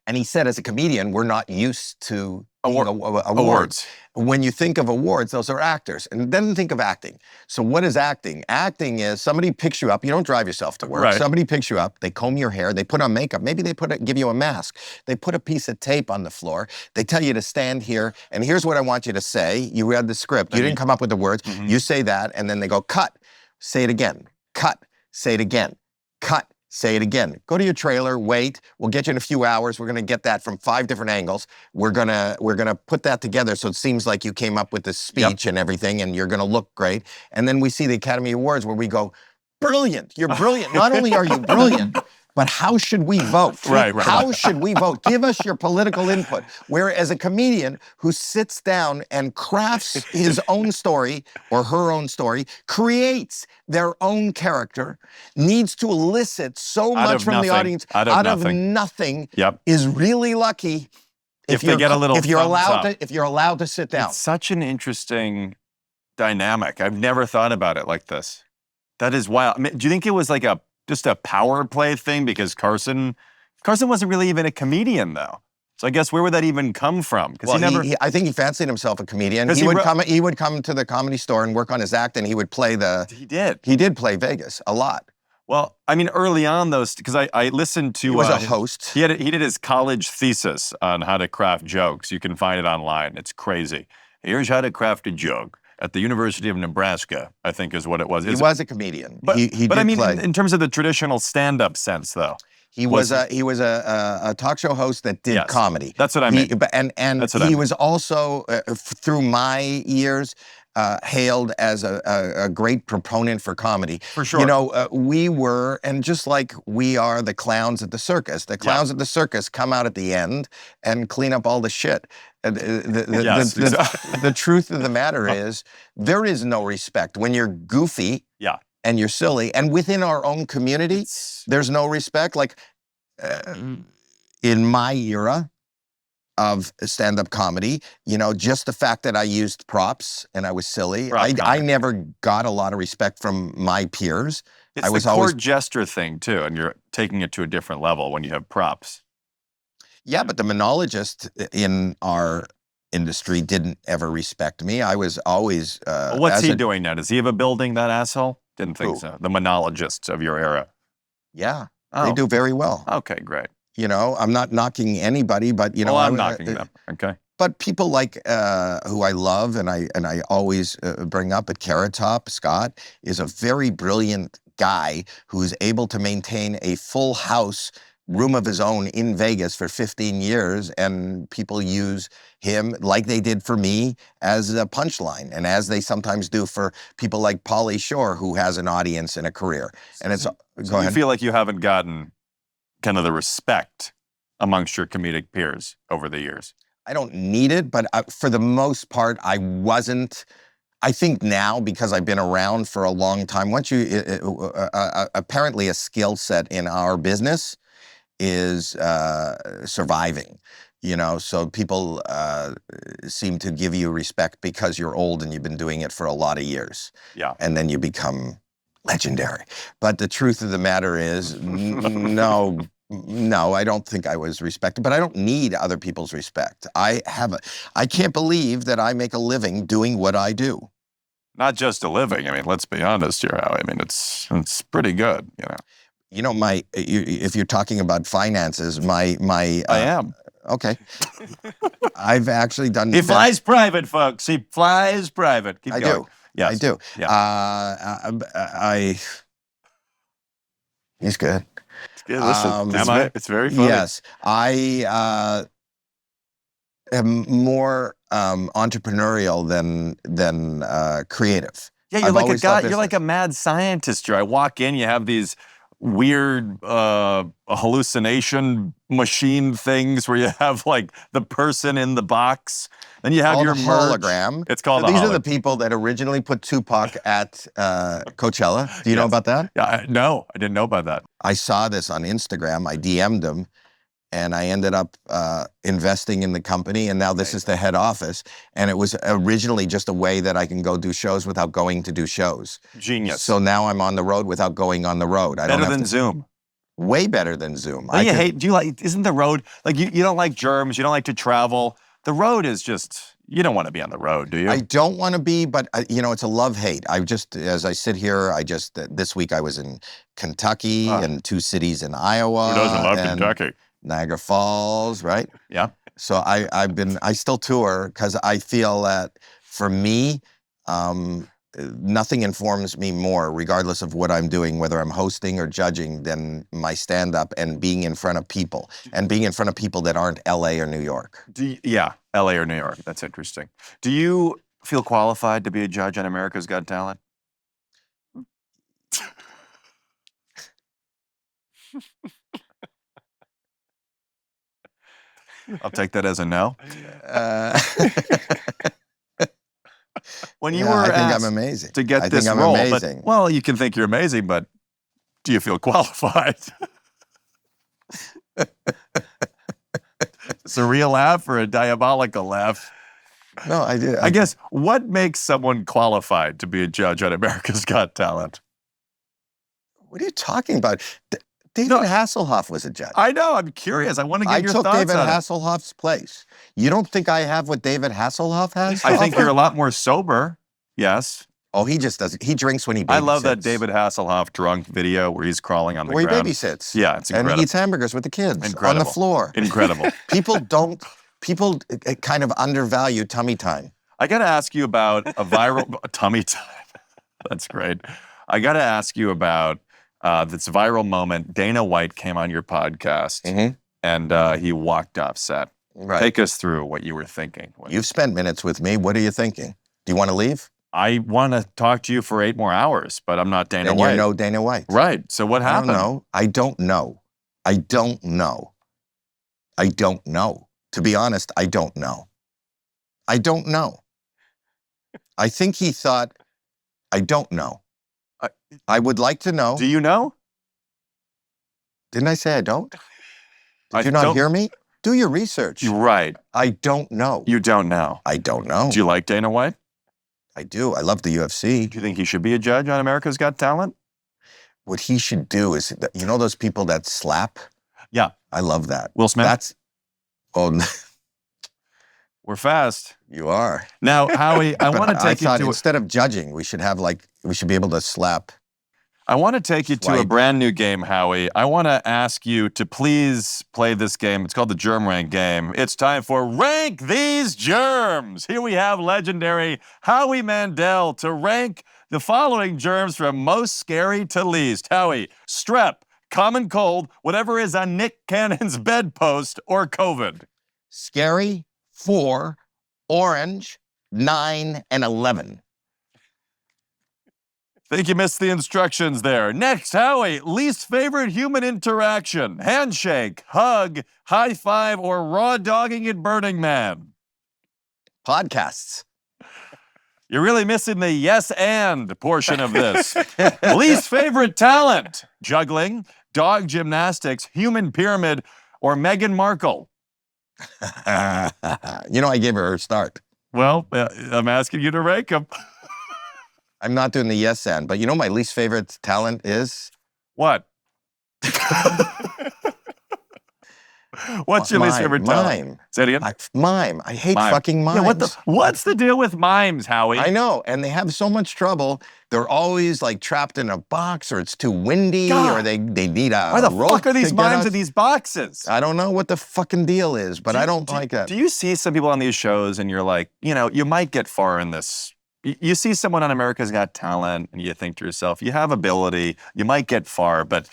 And he said, as a comedian, we're not used to awards. When you think of awards, those are actors. And then think of acting. So what is acting? Acting is somebody picks you up. You don't drive yourself to work. Somebody picks you up. They comb your hair. They put on makeup. Maybe they give you a mask. They put a piece of tape on the floor. They tell you to stand here. And here's what I want you to say. You read the script. You didn't come up with the words. You say that. And then they go, cut. Say it again. Cut. Say it again. Cut. Say it again. Go to your trailer, wait. We'll get you in a few hours. We're going to get that from 5 different angles. We're going to put that together so it seems like you came up with this speech and everything, and you're going to look great. And then we see the Academy Awards where we go, brilliant. You're brilliant. Not only are you brilliant, but how should we vote?
Right.
How should we vote? Give us your political input. Whereas a comedian who sits down and crafts his own story or her own story, creates their own character, needs to elicit so
Out
much
of
from the
nothing.
audience
Out of
nothing,
Yep.
is really lucky
If they get a little
if you're
thumbs
allowed
up.
if you're allowed to sit down.
It's such an interesting dynamic. I've never thought about it like this. That is wild. I mean, do you think it was like just a power play thing? Because Carson wasn't really even a comedian, though. So I guess where would that even come from? Because
Well, I think he fancied himself a comedian.
'Cause
He would come to the Comedy Store and work on his act, and he would play
he did.
He did play Vegas a lot.
Well, I mean, early on, those because I listened to.
He was a host.
He did his college thesis on how to craft jokes. You can find it online. It's crazy. Here's how to craft a joke at the University of Nebraska, I think is what it was.
He was a comedian.
But,
he
but
did
I mean,
play.
in terms of the traditional stand-up sense, though.
He was a talk show host that did
Yes,
comedy.
that's what I mean.
And
That's what I
he
mean.
was also through my years hailed as a great proponent for comedy.
For sure.
You know, we were, and just like we are the clowns at the circus. The clowns at the circus come out at the end and clean up all the shit.
Yes,
The truth of the matter is, there is no respect when you're goofy.
Yeah.
And you're silly. And within our own community, there's no respect. Like in my era of stand-up comedy, you know, just the fact that I used props and I was silly, I never got a lot of respect from my peers.
It's
I was
the
always
court gesture thing, too, and you're taking it to a different level when you have props.
Yeah, but the monologist in our industry didn't ever respect me. I was always
What's he doing now? Does he have a building, that asshole? Didn't think
Who?
so. The monologists of your era.
Yeah,
Oh.
they do very well.
Okay, great.
You know, I'm not knocking anybody, but you know,
I'm knocking them. Okay.
But people like who I love and I always bring up at Carrot Top, Scott is a very brilliant guy who is able to maintain a full house room of his own in Vegas for 15 years, and people use him like they did for me as a punchline, and as they sometimes do for people like Pauly Shore, who has an audience and a career. And it's
So
go ahead.
you feel like you haven't gotten kind of the respect amongst your comedic peers over the years?
I don't need it, but for the most part, I wasn't. I think now, because I've been around for a long time, once you apparently a skill set in our business is surviving. You know, so people seem to give you respect because you're old and you've been doing it for a lot of years.
Yeah.
And then you become legendary. But the truth of the matter is, no, I don't think I was respected, but I don't need other people's respect. I can't believe that I make a living doing what I do.
Not just a living. I mean, let's be honest here, Howie. I mean, it's pretty good, you know.
You know, if you're talking about finances, my
I am.
Okay. I've actually done.
He flies private, folks. He flies private. Keep
I
going.
do.
Yes.
I do.
Yeah.
He's good.
It's good. Listen, it's very funny.
Yes, I am more entrepreneurial than creative.
Yeah, you're
I've
like a
always
guy.
thought
You're like a mad scientist here. I walk in, you have these weird hallucination machine things where you have like the person in the box. Then you have
called
your
a
merch.
hologram.
It's called
So
a
these are
hologram.
the people that originally put Tupac at Coachella. Do you know
Yes.
about that?
Yeah, no, I didn't know about that.
I saw this on Instagram. I DM'd him, and I ended up investing in the company, and now this is the head office. And it was originally just a way that I can go do shows without going to do shows.
Genius.
So now I'm on the road without going on the road. I don't
Better
have
than
to,
Zoom.
way better than Zoom.
Don't you hate? Do you like? Isn't the road like you don't like germs? You don't like to travel. The road is just. You don't want to be on the road, do you?
I don't want to be, but you know, it's a love-hate. As I sit here, this week I was in Kentucky and 2 cities in Iowa.
Who doesn't love
and
Kentucky?
Niagara Falls, right?
Yeah.
So I still tour because I feel that for me, nothing informs me more, regardless of what I'm doing, whether I'm hosting or judging, than my stand-up and being in front of people, and being in front of people that aren't LA or New York.
Yeah, LA or New York. That's interesting. Do you feel qualified to be a judge on America's Got Talent? I'll take that as a no. When you
Yeah,
were
I think I'm
asked
amazing.
to get
I
this
think I'm
role,
amazing.
but well, you can think you're amazing, but do you feel qualified? It's a real laugh or a diabolical laugh?
No, I do.
I guess what makes someone qualified to be a judge on America's Got Talent?
What are you talking about? David Hasselhoff was a judge.
I know. I'm curious. I want to get
I
your
took
thoughts
David
on it.
Hasselhoff's place. You don't think I have what David Hasselhoff has?
I think you're a lot more sober. Yes.
Oh, he just does. He drinks when he babysits.
I love that David Hasselhoff drunk video where he's crawling on the
Where
ground.
he babysits.
Yeah, it's incredible.
And eats hamburgers with the kids
Incredible.
on the floor.
Incredible.
People kind of undervalue tummy time.
I got to ask you about a viral tummy time. That's great. I got to ask you about this viral moment. Dana White came on your podcast and he walked off set.
Right.
Take us through what you were thinking.
You've spent minutes with me. What are you thinking? Do you want to leave?
I want to talk to you for 8 more hours, but I'm not Dana
And
White.
you're no Dana White.
Right. So what happened?
I don't know. I don't know. I don't know. To be honest, I don't know. I don't know. I think he thought, I don't know. I would like to know.
Do you know?
Didn't I say I don't?
I
Did you not
don't-
hear me? Do your research.
You're right.
I don't know.
You don't know.
I don't know.
Do you like Dana White?
I do. I love the UFC.
Do you think he should be a judge on America's Got Talent?
What he should do is, you know those people that slap?
Yeah.
I love that.
Will Smith? We're fast.
You are.
Now, Howie, I want to
I
take you
thought
to
instead of judging, we should be able to slap.
I want to take you to a
Swipe.
brand new game, Howie. I want to ask you to please play this game. It's called the Germ Rank game. It's time for Rank These Germs. Here we have legendary Howie Mandel to rank the following germs from most scary to least. Howie, strep, common cold, whatever is on Nick Cannon's bedpost, or COVID.
Scary, 4, orange, 9, and 11.
Think you missed the instructions there. Next, Howie, least favorite human interaction. Handshake, hug, high five, or raw dogging at Burning Man.
Podcasts.
You're really missing the yes and portion of this. Least favorite talent. Juggling, dog gymnastics, human pyramid, or Meghan Markle.
You know, I gave her start.
Well, I'm asking you to rank them.
I'm not doing the yes and, but you know my least favorite talent is?
What? What's your least favorite talent?
Mime.
Say it again.
Mime. I hate fucking mimes.
Yeah, what's the deal with mimes, Howie?
I know, and they have so much trouble. They're always like trapped in a box, or it's too windy,
God.
or they need a
Why the
rope
fuck are these
to get
mimes
out.
in these boxes?
I don't know what the fucking deal is, but I don't like that.
Do you see some people on these shows and you're like, you know, you might get far in this. You see someone on America's Got Talent and you think to yourself, you have ability, you might get far, but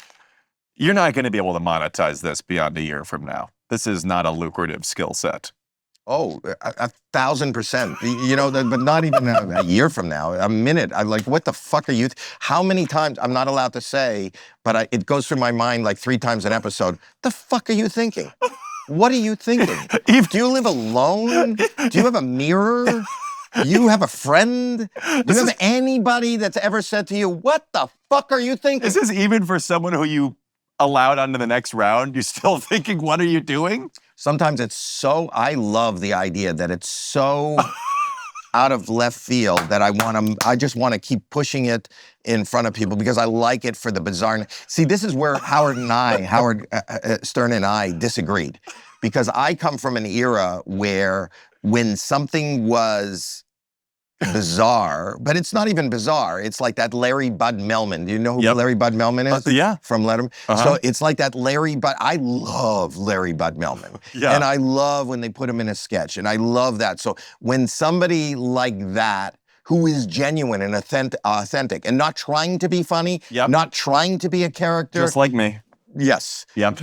you're not going to be able to monetize this beyond a year from now. This is not a lucrative skill set.
Oh, 1,000%. You know, but not even a year from now, a minute. I'm like, what the fuck are you? How many times? I'm not allowed to say, but it goes through my mind like 3 times an episode. The fuck are you thinking? What are you thinking? Do you live alone? Do you have a mirror? Do you have a friend? Do you have anybody that's ever said to you, what the fuck are you thinking?
Is this even for someone who you allowed onto the next round? You're still thinking, what are you doing?
Sometimes it's so, I love the idea that it's so out of left field that I just want to keep pushing it in front of people because I like it for the bizarre. See, this is where Howard Stern and I disagreed, because I come from an era where when something was bizarre, but it's not even bizarre. It's like that Larry Bud Melman. Do you know who Larry Bud Melman is?
Yeah.
From Letterman. So it's like that Larry Bud. I love Larry Bud Melman.
Yeah.
And I love when they put him in a sketch. And I love that. So when somebody like that, who is genuine and authentic and not trying to be funny, not trying to be a character.
Just like me.
Yes.
Yep.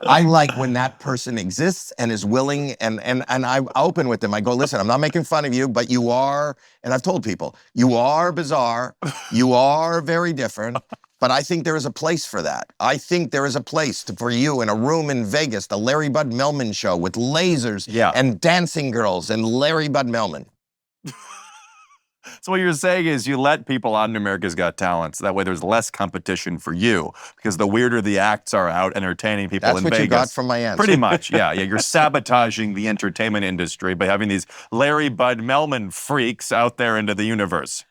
I like when that person exists and is willing, and I'm open with them. I go, listen, I'm not making fun of you, but you are, and I've told people, you are bizarre, you are very different, But I think there is a place for that. I think there is a place for you in a room in Vegas, the Larry Bud Melman show with lasers and dancing girls and Larry Bud Melman.
So what you're saying is you let people on America's Got Talent, so that way there's less competition for you, because the weirder the acts are out entertaining people in Vegas.
That's what you got from my answer.
Pretty much, yeah. You're sabotaging the entertainment industry by having these Larry Bud Melman freaks out there into the universe.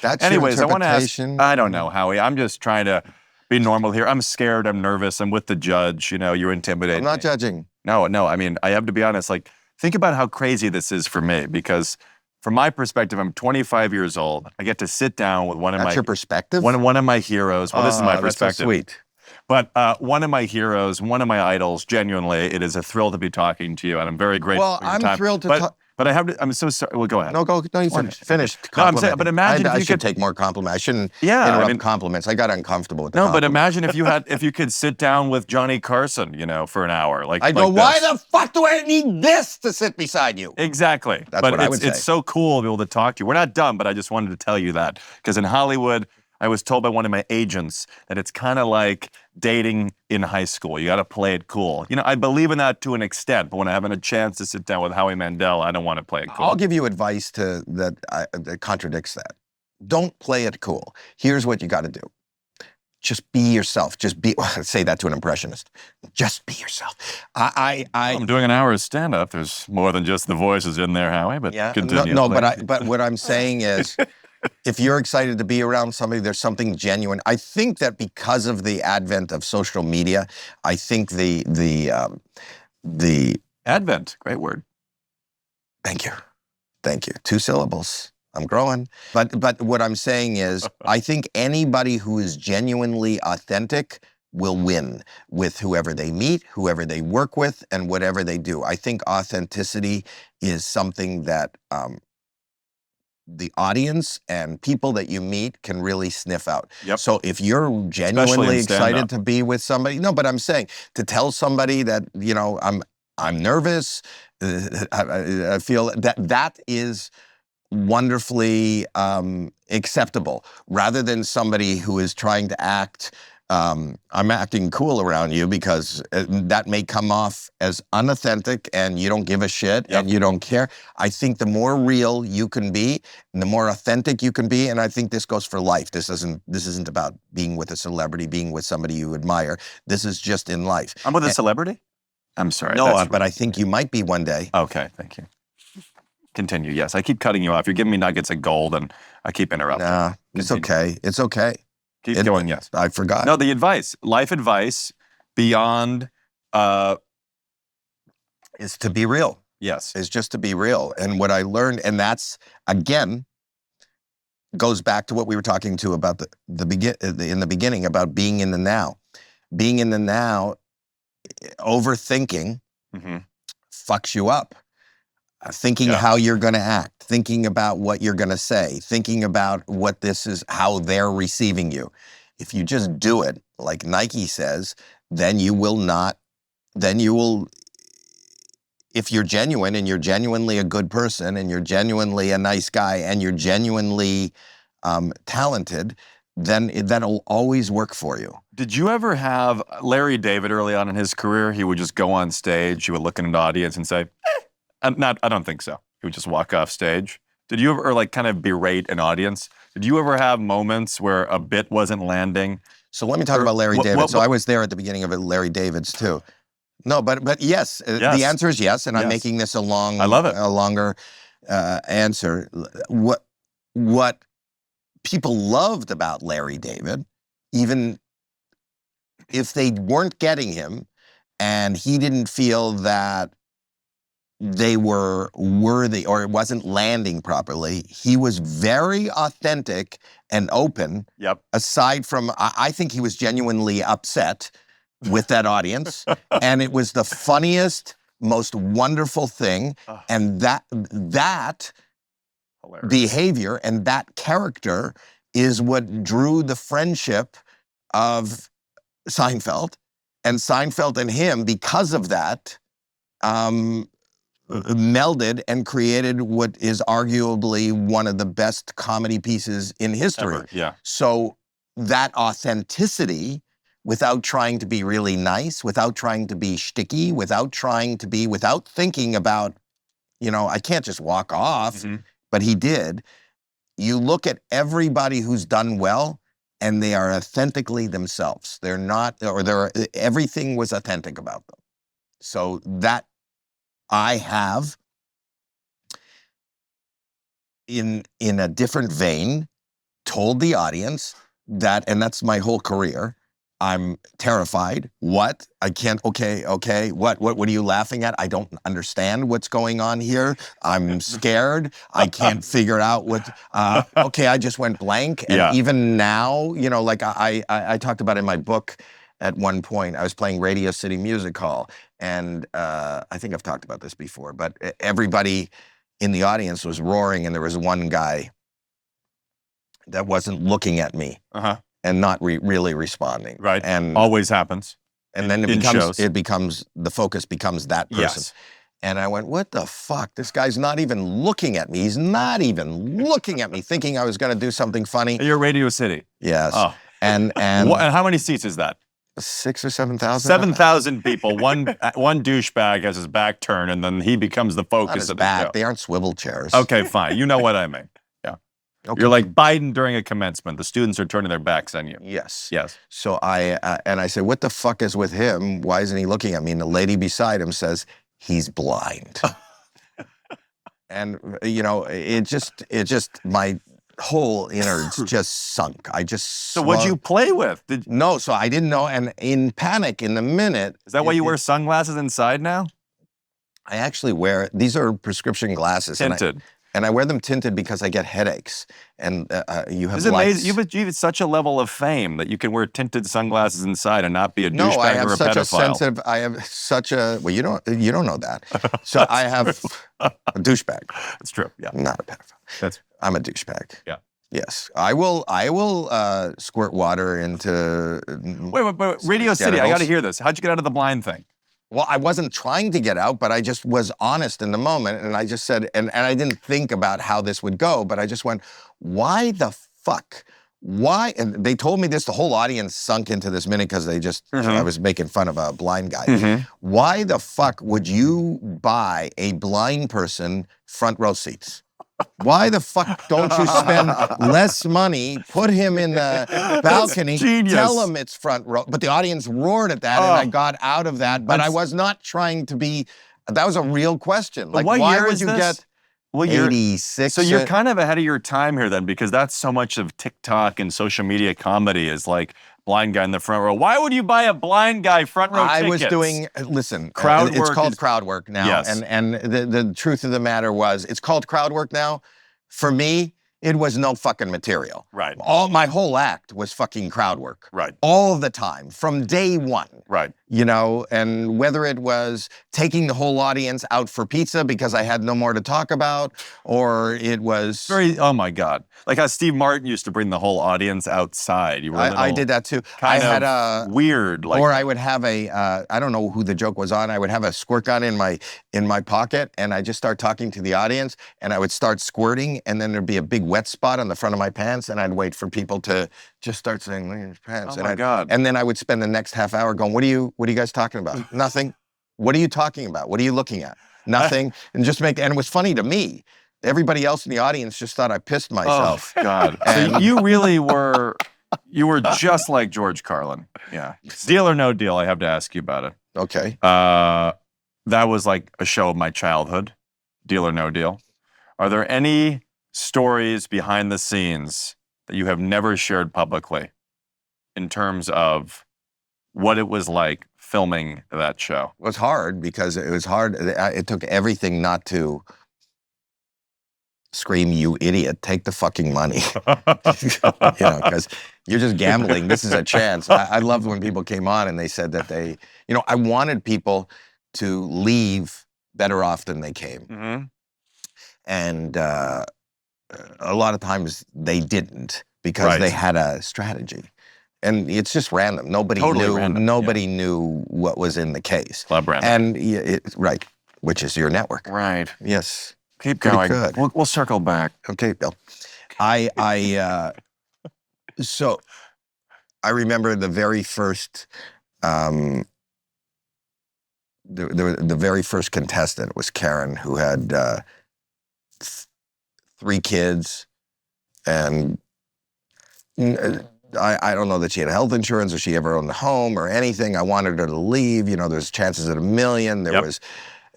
That's
Anyways,
your
I want to ask,
interpretation.
I don't know, Howie. I'm just trying to be normal here. I'm scared. I'm nervous. I'm with the judge. You know, you're intimidating.
I'm not judging.
No. I mean, I have to be honest. Like, think about how crazy this is for me, because from my perspective, I'm 25 years old. I get to sit down with one of
That's your perspective?
one of my heroes. Well, this is my perspective.
That's so sweet.
But one of my heroes, one of my idols, genuinely, it is a thrill to be talking to you, and I'm very grateful
Well,
for your
I'm
time.
thrilled to talk.
But I have to, I'm so sorry. Well, go ahead.
No, you finish. Finish.
No, I'm saying, but imagine if
I
you
should
could
take more compliments. I shouldn't
Yeah,
interrupt
I mean-
compliments. I got uncomfortable with the
No, but
compliments.
imagine if you could sit down with Johnny Carson, you know, for an hour.
I go, why the fuck do I need this to sit beside you?
Exactly.
That's
but
what I would say.
It's so cool to be able to talk to you. We're not done, but I just wanted to tell you that. Because in Hollywood, I was told by one of my agents that it's kind of like dating in high school. You got to play it cool. You know, I believe in that to an extent, but when I haven't a chance to sit down with Howie Mandel, I don't want to play it cool.
I'll give you advice that contradicts that. Don't play it cool. Here's what you got to do. Just be yourself. Say that to an impressionist. Just be yourself.
I'm doing an hour of stand-up. There's more than just the voices in there, Howie, but continue.
No, but what I'm saying is, if you're excited to be around somebody, there's something genuine. I think that because of the advent of social media, I think the
Advent, great word.
Thank you. 2 syllables. I'm growing. But what I'm saying is, I think anybody who is genuinely authentic will win with whoever they meet, whoever they work with, and whatever they do. I think authenticity is something that the audience and people that you meet can really sniff out.
Yep.
So if you're genuinely excited to be with somebody, no, but I'm saying to tell somebody that, you know, I'm nervous, I feel that is wonderfully acceptable, rather than somebody who is trying to act, I'm acting cool around you, because that may come off as unauthentic and you don't give a shit and you don't care. I think the more real you can be and the more authentic you can be, and I think this goes for life. This isn't about being with a celebrity, being with somebody you admire. This is just in life.
I'm with a celebrity? I'm sorry.
No, but I think you might be one day.
Okay, thank you. Continue. Yes, I keep cutting you off. You're giving me nuggets of gold, and I keep interrupting.
Nah, it's okay. It's okay.
Keep going, yes.
I forgot.
No, the advice, life advice beyond,
is to be real.
yes.
Is just to be real. And what I learned, and that's, again, goes back to what we were talking to about in the beginning, about being in the now. Being in the now, overthinking fucks you up. Thinking how you're going to act, thinking about what you're going to say, thinking about what this is, how they're receiving you. If you just do it, like Nike says, then you will, if you're genuine and you're genuinely a good person and you're genuinely a nice guy and you're genuinely talented, then that'll always work for you.
Did you ever have Larry David early on in his career? He would just go on stage, he would look into the audience and say, I don't think so. He would just walk off stage. Did you ever, or like kind of berate an audience? Did you ever have moments where a bit wasn't landing?
So let me talk about Larry David. So I was there at the beginning of Larry David's too. No, but yes, the answer is yes, and I'm making this a longer answer. What people loved about Larry David, even if they weren't getting him, and he didn't feel that they were worthy or it wasn't landing properly, he was very authentic and open.
Yep.
Aside from, I think he was genuinely upset with that audience. And it was the funniest, most wonderful thing. And that
Hilarious.
behavior and that character is what drew the friendship of Seinfeld. And Seinfeld and him, because of that, melded and created what is arguably one of the best comedy pieces in history.
Ever, yeah.
So that authenticity without trying to be really nice, without trying to be shticky, without thinking about, I can't just walk off, but he did. You look at everybody who's done well, and they are authentically themselves. They're not, or everything was authentic about them. So that I have, in a different vein, told the audience that, and that's my whole career, I'm terrified. What? I can't, okay. What are you laughing at? I don't understand what's going on here. I'm scared. I can't figure out what, okay, I just went blank. And even now, like I talked about in my book at one point, I was playing Radio City Music Hall. And I think I've talked about this before, but everybody in the audience was roaring, and there was one guy that wasn't looking at me. And not really responding.
Right.
And
always happens.
And then the focus becomes that person. Yes. And I went, what the fuck? This guy's not even looking at me. He's not even looking at me, thinking I was going to do something funny.
You're Radio City.
Yes.
Oh.
And
how many seats is that?
6,000 or 7,000.
7,000 people. One douchebag has his back turned, and then he becomes the focus of the show.
They aren't swivel chairs.
Okay, fine. You know what I mean. Okay. You're like Biden during a commencement. The students are turning their backs on you.
Yes.
So
I said, what the fuck is with him? Why isn't he looking at me? And the lady beside him says, he's blind. And, it just, my whole innards just sunk.
So what'd you play with?
No, so I didn't know. And in panic, in the minute.
Is that why you wear sunglasses inside now?
I actually these are prescription glasses.
Tinted.
And I wear them tinted because I get headaches. And you have
Isn't it amazing? You have such a level of fame that you can wear tinted sunglasses inside and not be a douchebag or a pedophile.
I have such a, well, you don't know that. So I have a douchebag.
That's true, yeah.
I'm not a pedophile. I'm a douchebag.
Yeah.
Yes. I will squirt water into
Wait, Radio City, I got to hear this. How'd you get out of the blind thing?
Well, I wasn't trying to get out, but I just was honest in the moment. And I just said, and I didn't think about how this would go, but I just went, why the fuck? Why? And they told me this, the whole audience sunk into this minute because I was making fun of a blind guy. Why the fuck would you buy a blind person front row seats? Why the fuck don't you spend less money, put him in the balcony, tell him it's front row? But the audience roared at that, and I got out of that. But I was not trying to be, that was a real question. Like, why would you get 86?
So you're kind of ahead of your time here then, because that's so much of TikTok and social media comedy is like, blind guy in the front row. Why would you buy a blind guy front row tickets?
I was doing, listen,
crowd work.
It's called crowd work now.
Yes.
And the truth of the matter was, it's called crowd work now. For me, it was no fucking material.
Right.
My whole act was fucking crowd work.
Right.
All the time, from day one.
Right.
And whether it was taking the whole audience out for pizza because I had no more to talk about, or it was...
oh my God. Like how Steve Martin used to bring the whole audience outside. You were
I did that too.
I had a weird, like...
Or I would have I don't know who the joke was on, I would have a squirt gun in my pocket, and I just start talking to the audience, and I would start squirting, and then there'd be a big wet spot on the front of my pants, and I'd wait for people to just start saying, look at his pants.
Oh my God.
And then I would spend the next half hour going, what are you guys talking about? Nothing. What are you talking about? What are you looking at? Nothing. And it was funny to me. Everybody else in the audience just thought I pissed myself.
Oh, God. So you really were, just like George Carlin. Yeah. Deal or No Deal, I have to ask you about it.
Okay.
That was like a show of my childhood, Deal or No Deal. Are there any stories behind the scenes that you have never shared publicly in terms of what it was like filming that show?
It was hard because it was hard. It took everything not to scream, you idiot, take the fucking money. Because you're just gambling. This is a chance. I loved when people came on and they said that I wanted people to leave better off than they came.
Mm-hmm.
And a lot of times they didn't because they had a strategy. And it's just random. Nobody knew what was in the case.
Club random.
And which is your network.
Right.
Yes.
Keep going. Good. We'll circle back.
Okay, Bill. So I remember the very first, the very first contestant was Karen, who had 3 kids, and I don't know that she had health insurance or she ever owned a home or anything. I wanted her to leave. You know, there's chances at $1 million. There was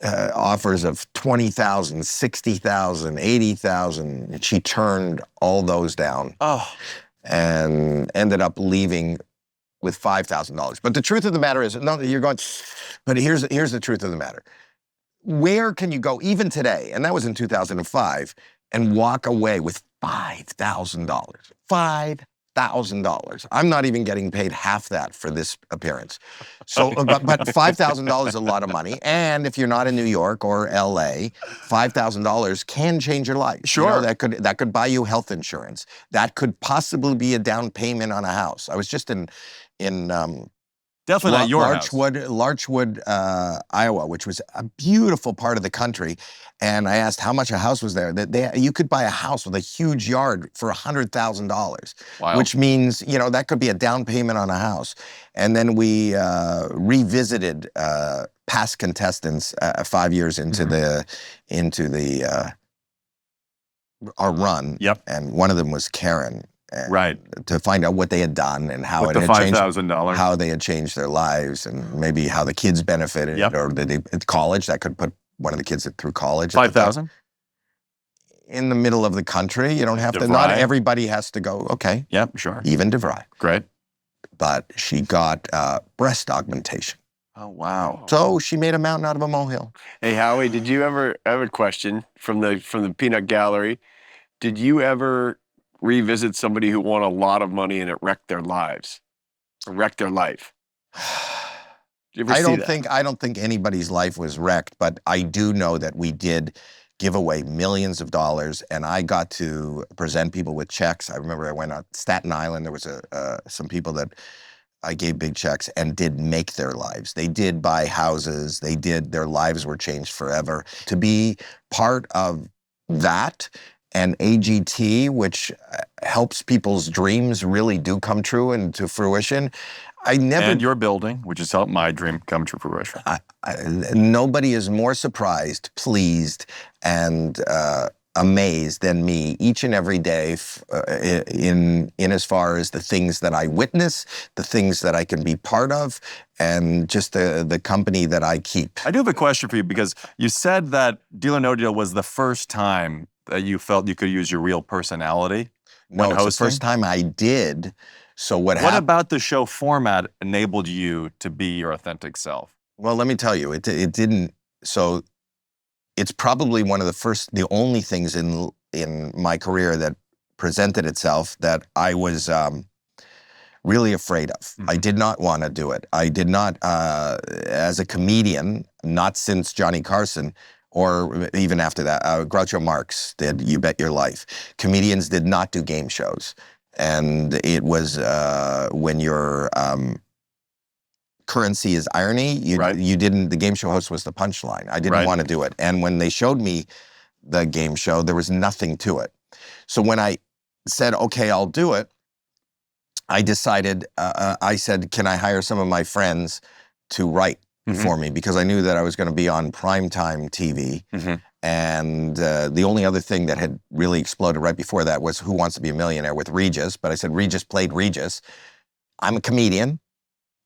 offers of $20,000, $60,000, $80,000. And she turned all those down. And ended up leaving with $5,000. But the truth of the matter is, no, you're going, but here's the truth of the matter. Where can you go, even today, and that was in 2005, and walk away with $5,000? $5,000. I'm not even getting paid half that for this appearance. So, but $5,000 is a lot of money. And if you're not in New York or LA, $5,000 can change your life.
Sure.
You know, that could buy you health insurance. That could possibly be a down payment on a house. I was just in
Definitely not your house.
Larchwood, Iowa, which was a beautiful part of the country. And I asked how much a house was there. You could buy a house with a huge yard for $100,000,
Wow.
which means, you know, that could be a down payment on a house. And then we revisited past contestants 5 years into our run.
Yep.
And one of them was Karen.
Right.
To find out what they had done and how
With
it
the
had changed,
$5,000.
how they had changed their lives, and maybe how the kids benefited, or did they at college that could put one of the kids through college.
5,000?
In the middle of the country, you don't have to.
DeVry.
Not everybody has to go. Okay.
Yep, sure.
Even DeVry.
Great.
But she got breast augmentation.
Oh, wow.
So she made a mountain out of a molehill.
Hey, Howie, did you ever, I have a question from the peanut gallery. Did you ever revisit somebody who won a lot of money and it wrecked their lives, or wrecked their life? Did you ever see that?
I don't think anybody's life was wrecked, but I do know that we did give away millions of dollars, and I got to present people with checks. I remember I went on Staten Island. There was some people that I gave big checks and did make their lives. They did buy houses. Their lives were changed forever. To be part of that, and AGT, which helps people's dreams really do come true and to fruition.
And your building, which has helped my dream come to fruition.
Nobody is more surprised, pleased, and amazed than me each and every day in as far as the things that I witness, the things that I can be part of, and just the company that I keep.
I do have a question for you, because you said that Deal or No Deal was the first time that you felt you could use your real personality
No,
when
it's
hosting?
the first time I did. So what
about the show format enabled you to be your authentic self?
Well, let me tell you, it didn't. So it's probably one of the only things in my career that presented itself that I was really afraid of.
Mm-hmm.
I did not want to do it. I did not, as a comedian, not since Johnny Carson, or even after that, Groucho Marx did You Bet Your Life. Comedians did not do game shows. And it was when your currency is irony, you didn't, the game show host was the punchline. I didn't want to do it. And when they showed me the game show, there was nothing to it. So when I said, okay, I'll do it, I decided, I said, can I hire some of my friends to write for me? Because I knew that I was going to be on primetime TV. And the only other thing that had really exploded right before that was Who Wants to Be a Millionaire with Regis. But I said, Regis played Regis. I'm a comedian.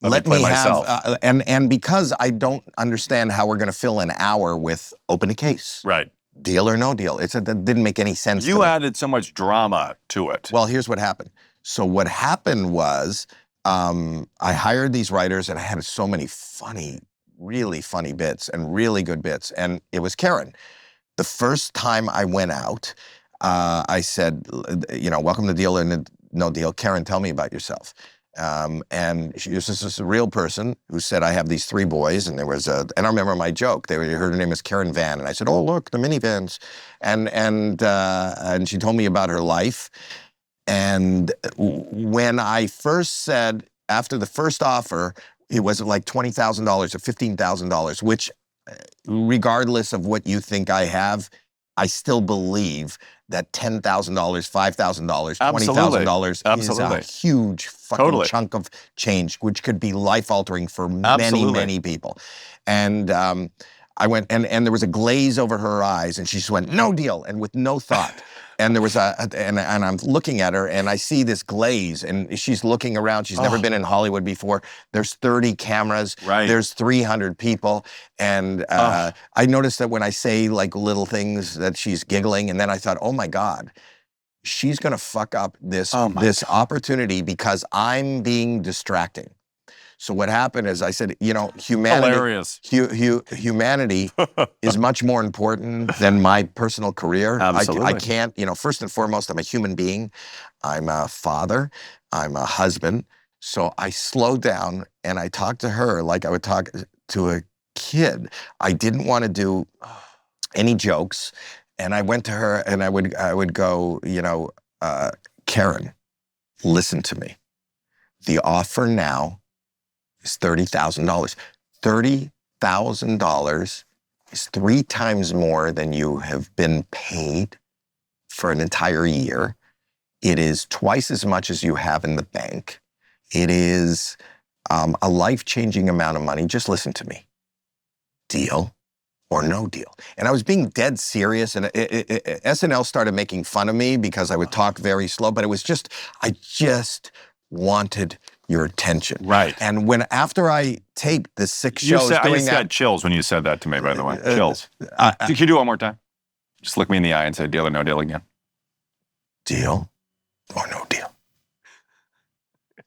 Let me have, and because I don't understand how we're going to fill an hour with Open a Case.
Right.
Deal or No Deal. That didn't make any sense to
You
me.
added so much drama to it.
Well, here's what happened. So what happened was I hired these writers, and I had so many funny, really funny bits and really good bits. And it was Karen. The first time I went out, I said, welcome to Deal or No Deal. Karen, tell me about yourself. And she was just a real person who said, I have these 3 boys, and there was and I remember my joke. Her name is Karen Van, and I said, oh, look, the minivans. And she told me about her life. And when I first said, after the first offer, it was like $20,000 or $15,000, which regardless of what you think I have, I still believe that $10,000, $5,000,
Absolutely.
$20,000 is a
Absolutely.
huge fucking
Totally.
chunk of change, which could be life-altering for many,
Absolutely.
many people. And I went, and there was a glaze over her eyes, and she just went, no deal, and with no thought. And there was and I'm looking at her, and I see this glaze, and she's looking around. She's never been in Hollywood before. There's 30 cameras.
Right.
There's 300 people. And I noticed that when I say like little things that she's giggling, and then I thought, oh my God, she's gonna fuck up this opportunity because I'm being distracting. So what happened is I said, you know, humanity,
Hilarious.
humanity is much more important than my personal career.
Absolutely.
I can't, you know, first and foremost, I'm a human being. I'm a father. I'm a husband. So I slowed down and I talked to her like I would talk to a kid. I didn't want to do any jokes. And I went to her and I would go, you know, Karen, listen to me. The offer now is $30,000. $30,000 is 3 times more than you have been paid for an entire year. It is twice as much as you have in the bank. It is a life-changing amount of money. Just listen to me. Deal or no deal. And I was being dead serious, and SNL started making fun of me because I would talk very slow, but it was just, I just wanted your attention.
Right.
And after I taped the 6
You
shows
said, I
doing
just
that,
got chills when you said that to me, by the way. Chills. Could you do it one more time? Just look me in the eye and say deal or no deal again.
deal or no deal.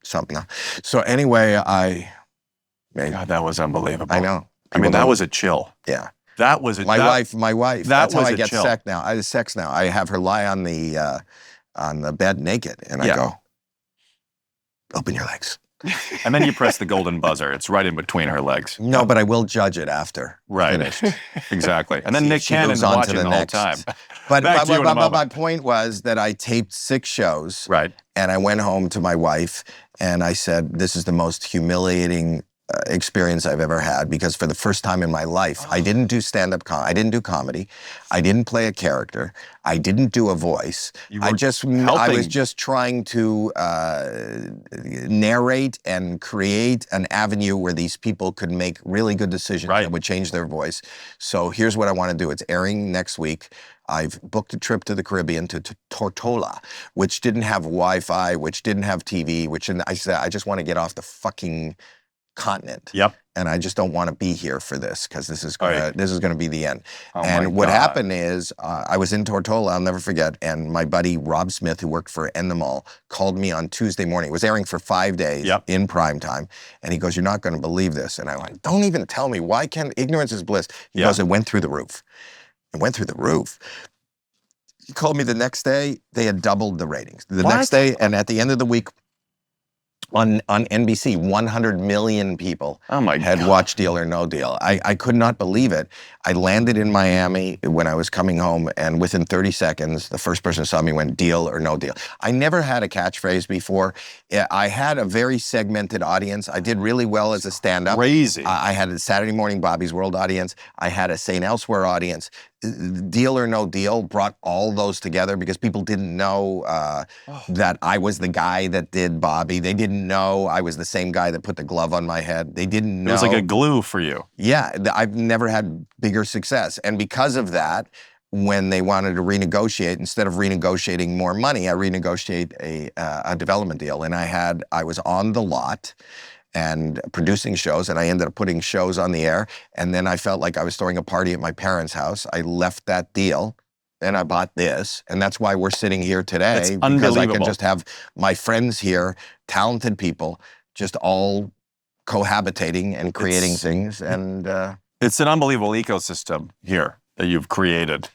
Something. So anyway,
God, that was unbelievable.
I know.
I mean, that was a chill.
Yeah.
That was a
My wife.
that
That's how
was
I
a
get
chill.
sex now. Sex now. I have her lie on the bed naked, and I go, open your legs.
And then you press the golden buzzer. It's right in between her legs.
No, but I will judge it after.
Right.
Finished.
Exactly. And then Nick
She
Cannon's
moves on to
watching
the
the whole
next.
time.
But
Back to you in a
my
moment.
point was that I taped 6 shows,
Right.
and I went home to my wife, and I said, this is the most humiliating experience I've ever had, because for the first time in my life, I didn't do stand-up I didn't do comedy. I didn't play a character. I didn't do a voice. I was just trying to narrate and create an avenue where these people could make really good decisions that would change their voice. So here's what I want to do. It's airing next week. I've booked a trip to the Caribbean to Tortola, which didn't have Wi-Fi, which didn't have TV, I said, I just want to get off the fucking continent.
Yep.
And I just don't want to be here for this, because this is gonna be the end.
Oh my
and what
God.
happened is I was in Tortola, I'll never forget, and my buddy Rob Smith, who worked for Endemol, called me on Tuesday morning. It was airing for 5 days in prime time. And he goes, you're not going to believe this. And I went, don't even tell me. Why can't ignorance is bliss? He goes, it went through the roof. It went through the roof. He called me the next day. They had doubled the ratings. The next day, and at the end of the week, on NBC, 100 million people had watched Deal or No Deal. I could not believe it. I landed in Miami when I was coming home, and within 30 seconds, the first person who saw me went, Deal or No Deal. I never had a catchphrase before. I had a very segmented audience. I did really well as a stand-up.
Crazy.
I had a Saturday Morning Bobby's World audience. I had a St. Elsewhere audience. Deal or No Deal brought all those together, because people didn't know that I was the guy that did Bobby. They didn't know I was the same guy that put the glove on my head. They didn't know.
It was like a glue for you.
Yeah, I've never had bigger success. And because of that, when they wanted to renegotiate, instead of renegotiating more money, I renegotiate a development deal. And I was on the lot and producing shows, and I ended up putting shows on the air. And then I felt like I was throwing a party at my parents' house. I left that deal, and I bought this. And that's why we're sitting here today.
It's
because I
unbelievable.
can just have my friends here, talented people, just all cohabitating and creating things. And
it's an unbelievable ecosystem here that you've created.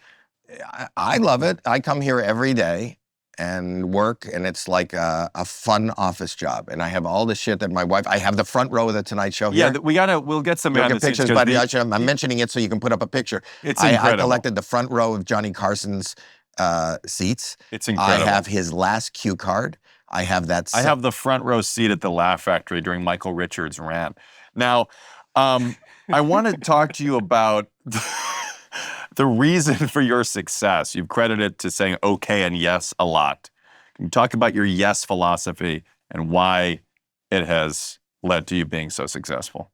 I love it. I come here every day and work, and it's like a fun office job. And I have all the shit that my wife, I have the front row of the Tonight Show here.
Yeah, we'll get some
Look at pictures, but
the,
I'm mentioning it so you can put up a picture.
It's
I
incredible.
collected the front row of Johnny Carson's seats.
It's incredible.
I have his last cue card. I have that.
I have the front row seat at the Laugh Factory during Michael Richards' rant. Now, I want to talk to you about the reason for your success, you've credited it to saying okay and yes a lot. Can you talk about your yes philosophy and why it has led to you being so successful?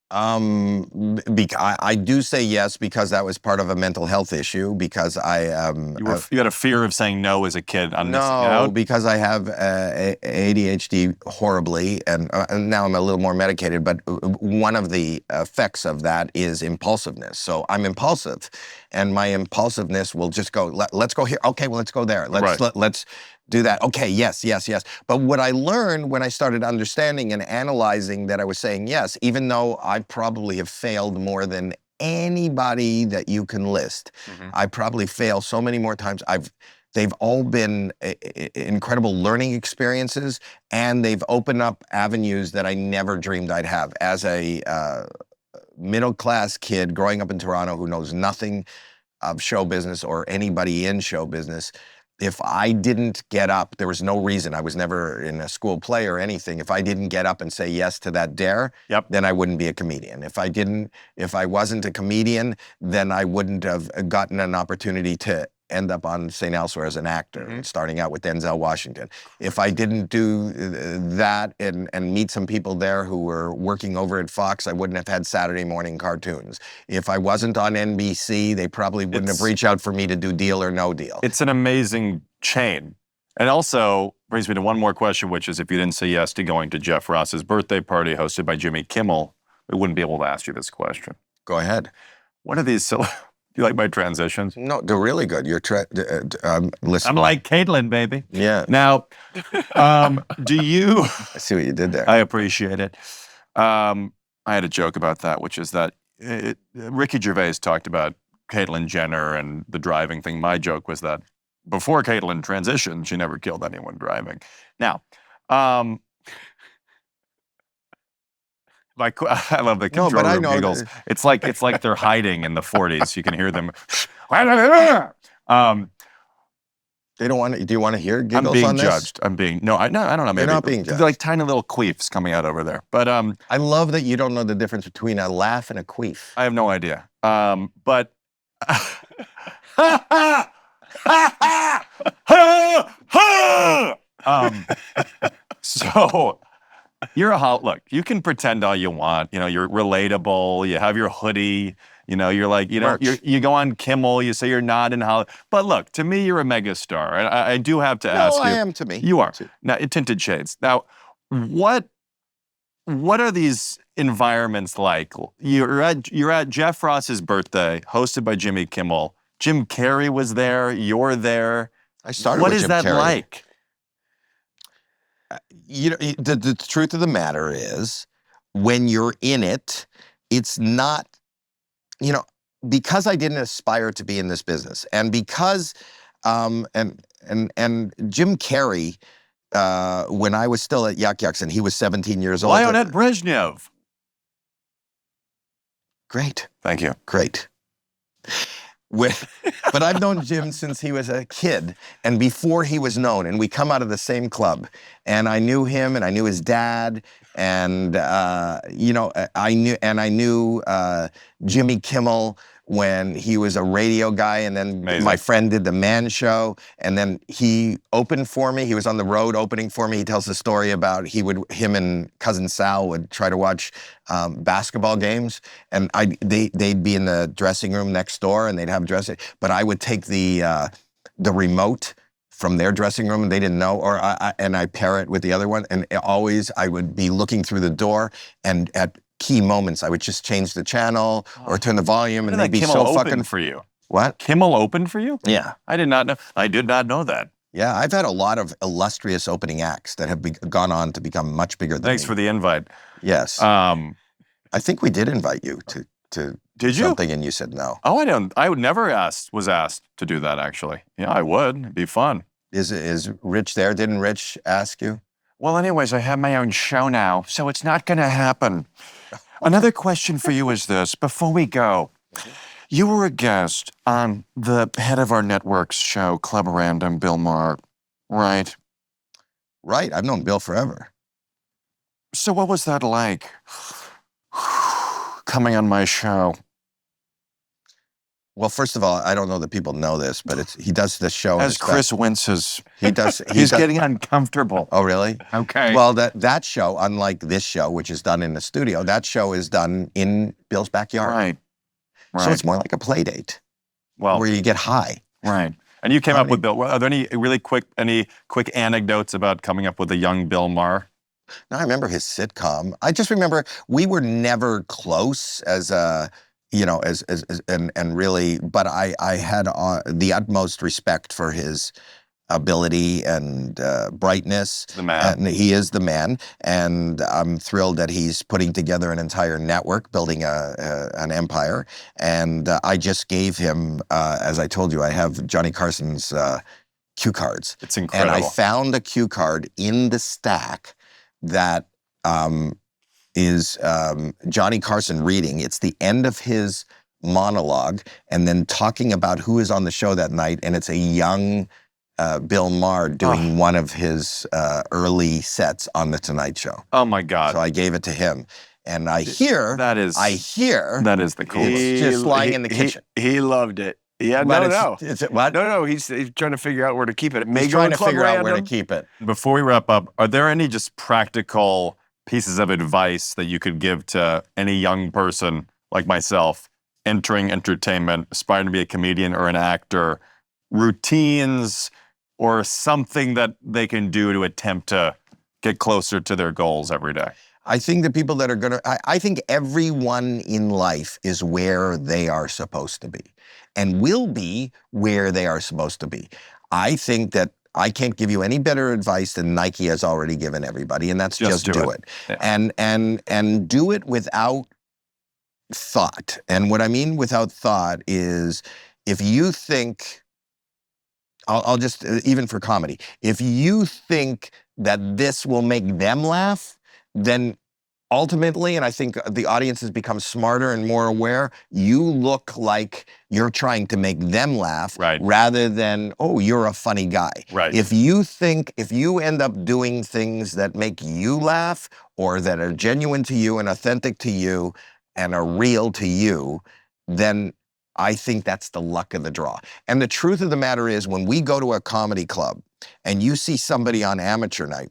I do say yes because that was part of a mental health issue. Because
You had a fear of saying no as a kid on missing
no,
out?
because I have ADHD horribly, and now I'm a little more medicated. But one of the effects of that is impulsiveness. So I'm impulsive, and my impulsiveness will just go. Let's go here. Okay, well, let's go there. Let's do that. Okay, yes. But what I learned when I started understanding and analyzing that I was saying yes, even though I probably have failed more than anybody that you can list, I probably fail so many more times. They've all been incredible learning experiences, and they've opened up avenues that I never dreamed I'd have. As a middle-class kid growing up in Toronto who knows nothing of show business or anybody in show business, if I didn't get up, there was no reason. I was never in a school play or anything. If I didn't get up and say yes to that dare, then I wouldn't be a comedian. If I wasn't a comedian, then I wouldn't have gotten an opportunity to end up on St. Elsewhere as an actor, starting out with Denzel Washington. If I didn't do that and meet some people there who were working over at Fox, I wouldn't have had Saturday morning cartoons. If I wasn't on NBC, they probably wouldn't have reached out for me to do Deal or No Deal.
It's an amazing chain. And also brings me to one more question, which is if you didn't say yes to going to Jeff Ross's birthday party hosted by Jimmy Kimmel, we wouldn't be able to ask you this question.
Go ahead.
What are these do you like my transitions?
No, they're really good. You're listen.
I'm like Caitlin, baby.
Yeah.
Now, do you...
I see what you did there.
I appreciate it. I had a joke about that, which is that Ricky Gervais talked about Caitlyn Jenner and the driving thing. My joke was that before Caitlyn transitioned, she never killed anyone driving. Now, I love the control room giggles. It's like they're hiding in the 40s. You can hear them.
They don't want to. Do you want to hear giggles
I'm being
on this?
judged. I don't know. Maybe
You're not being judged.
They're like tiny little queefs coming out over there. But
I love that you don't know the difference between a laugh and a queef.
I have no idea. But so you're look, you can pretend all you want. You know, you're relatable. You have your hoodie. You know, you're like, you go on Kimmel. You say you're not in Hollywood. But look, to me, you're a megastar. And I do have to ask you.
No, I am to me.
You are. Now, tinted shades. Now, what are these environments like? You're at Jeff Ross's birthday, hosted by Jimmy Kimmel. Jim Carrey was there. You're there.
I started
What
with
is
Jim
that
Carrey.
like?
You know, the truth of the matter is, when you're in it, it's not, you know, because I didn't aspire to be in this business, and because, and Jim Carrey, when I was still at Yuck Yucks and he was 17 years old.
Lionel Brezhnev.
Great.
Thank you.
Great. But I've known Jim since he was a kid and before he was known, and we come out of the same club, and I knew him and I knew his dad, and you know, I knew Jimmy Kimmel when he was a radio guy, and then my friend did the Man Show, and then he opened for me. He was on the road opening for me. He tells the story about him and cousin Sal would try to watch basketball games, and they'd be in the dressing room next door, and they'd have dressing, but I would take the remote from their dressing room, and they didn't know, and I pair it with the other one, and always I would be looking through the door, and at key moments, I would just change the channel or turn the volume, and they'd be so fucking
for you.
What?
Kimmel opened for you?
Yeah.
I did not know. I did not know that.
Yeah, I've had a lot of illustrious opening acts that have gone on to become much bigger than
Thanks
me.
for the invite.
Yes. I think we did invite you to
did you?
something, and you said no.
Oh, I don't. I would never was asked to do that. Actually, yeah, I would. It'd be fun.
Is Rich there? Didn't Rich ask you?
Well, anyways, I have my own show now, so it's not going to happen. Another question for you is this. Before we go, you were a guest on the head of our network's show, Club Random, Bill Maher, right?
Right. I've known Bill forever.
So what was that like, coming on my show?
Well, first of all, I don't know that people know this, but he does this show.
As Chris winces,
he's
getting uncomfortable.
Oh, really?
Okay.
Well, that show, unlike this show, which is done in the studio, that show is done in Bill's backyard.
Right.
So it's more like a play date
Well,
where you get high.
right. And you came up with Bill. Are there any quick anecdotes about coming up with a young Bill Maher?
No, I remember his sitcom. I just remember we were never close as a, and really, but I had the utmost respect for his ability and brightness.
The man.
And he is the man. And I'm thrilled that he's putting together an entire network, building an empire. And I just gave him, as I told you, I have Johnny Carson's cue cards.
It's incredible.
And I found a cue card in the stack that is Johnny Carson reading. It's the end of his monologue and then talking about who is on the show that night. And it's a young Bill Maher doing one of his early sets on The Tonight Show.
Oh, my God.
So I gave it to him. And I hear
that is the coolest.
It's just lying in the kitchen.
He loved it. Yeah,
But
no.
What?
No, he's trying to figure out where to keep it. It may
He's
go
trying
in
to
Club
figure out where to
Random.
keep it.
Before we wrap up, are there any just practical pieces of advice that you could give to any young person like myself entering entertainment, aspiring to be a comedian or an actor, routines or something that they can do to attempt to get closer to their goals every day?
I think the people that are going to, I think everyone in life is where they are supposed to be and will be where they are supposed to be. I think that I can't give you any better advice than Nike has already given everybody, and that's just do it.
Yeah.
And do it without thought. And what I mean without thought is if you think, I'll just, even for comedy, if you think that this will make them laugh, then ultimately, and I think the audience has become smarter and more aware, you look like you're trying to make them laugh rather than, oh, you're a funny guy.
Right.
If you end up doing things that make you laugh or that are genuine to you and authentic to you and are real to you, then I think that's the luck of the draw. And the truth of the matter is when we go to a comedy club and you see somebody on amateur night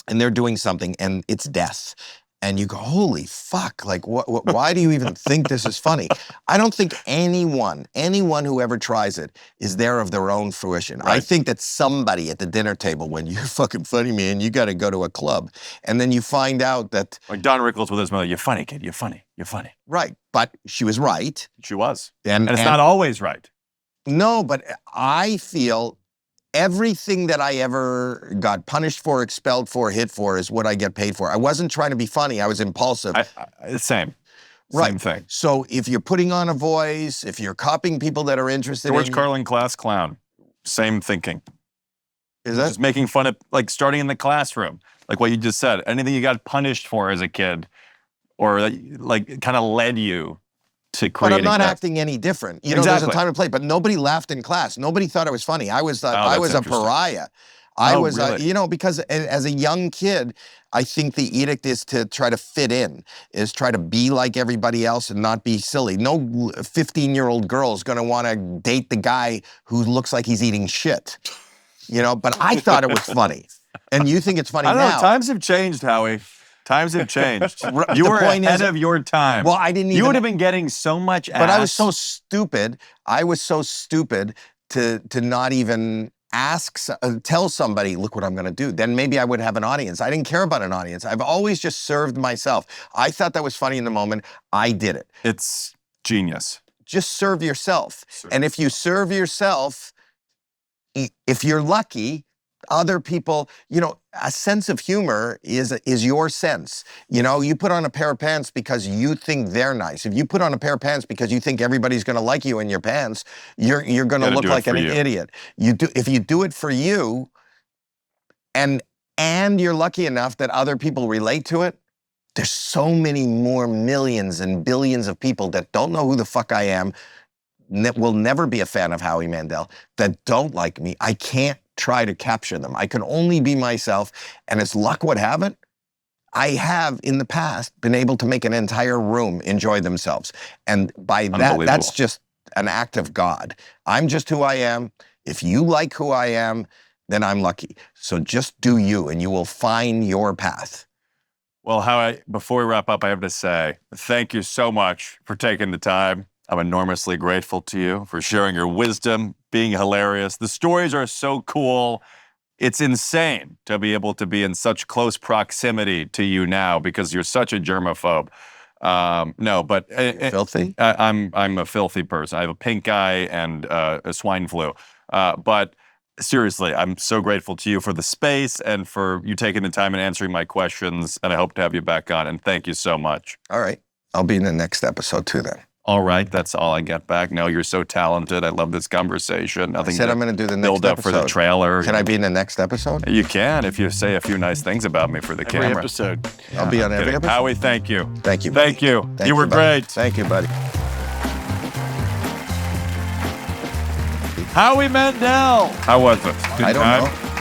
and they're doing something and it's death, and you go, holy fuck, like why do you even think this is funny? I don't think anyone who ever tries it is there of their own fruition. I think that somebody at the dinner table, when you're fucking funny, man, you got to go to a club. And then you find out that...
Like Don Rickles with his mother, you're funny, kid, you're funny, you're funny.
Right, but she was right.
She was.
And
it's not always right.
No, but I feel... everything that I ever got punished for, expelled for, hit for is what I get paid for. I wasn't trying to be funny. I was impulsive.
Same.
Right.
Same thing.
So if you're putting on a voice, if you're copying people that are interested
George
in...
Carlin class clown. Same thinking.
Is that?
Just making fun of, like starting in the classroom. Like what you just said. Anything you got punished for as a kid or like kind of led you to creating
But I'm not
that.
acting any different. You know, there's a time to play, but nobody laughed in class. Nobody thought I was funny. I was a pariah. I was,
really?
because as a young kid, I think the edict is to try to fit in, is try to be like everybody else and not be silly. No 15-year-old girl is going to want to date the guy who looks like he's eating shit. But I thought it was funny. And you think it's funny now.
I don't know. Times have changed, Howie. Times have changed. You were ahead of your time.
Well, I didn't even...
You would have been getting so much ass.
But I was so stupid. I was so stupid to not even tell somebody, look what I'm going to do. Then maybe I would have an audience. I didn't care about an audience. I've always just served myself. I thought that was funny in the moment. I did it.
It's genius.
Just serve yourself. And if you serve yourself, if you're lucky, other people, a sense of humor is your sense. You put on a pair of pants because you think they're nice. If you put on a pair of pants because you think everybody's going to like you in your pants, you're going to look like an idiot. If you do it for you, and you're lucky enough that other people relate to it, there's so many more millions and billions of people that don't know who the fuck I am, will never be a fan of Howie Mandel, that don't like me. I can't try to capture them. I can only be myself, and as luck would have it, I have in the past been able to make an entire room enjoy themselves. And by that, that's just an act of God. I'm just who I am. If you like who I am, then I'm lucky. So just do you, and you will find your path.
Well, Howie, before we wrap up, I have to say thank you so much for taking the time. I'm enormously grateful to you for sharing your wisdom, being hilarious. The stories are so cool. It's insane to be able to be in such close proximity to you now because you're such a germaphobe. No, but
Filthy?
I'm a filthy person. I have a pink eye and a swine flu. But seriously, I'm so grateful to you for the space and for you taking the time and answering my questions. And I hope to have you back on. And thank you so much.
All right. I'll be in the next episode too then.
All right, that's all I get back. No, you're so talented. I love this conversation.
I said I'm going to do the next
build up
episode.
for the trailer.
Can I be in the next episode?
You can if you say a few nice things about me for the
Every
camera.
episode.
I'll be on every
Kidding.
episode.
Howie, thank you.
Thank you.
Thank you.
Thank
You were
buddy.
great.
Thank you, buddy.
Howie Mandel. How was it? Good
I don't
time?
know.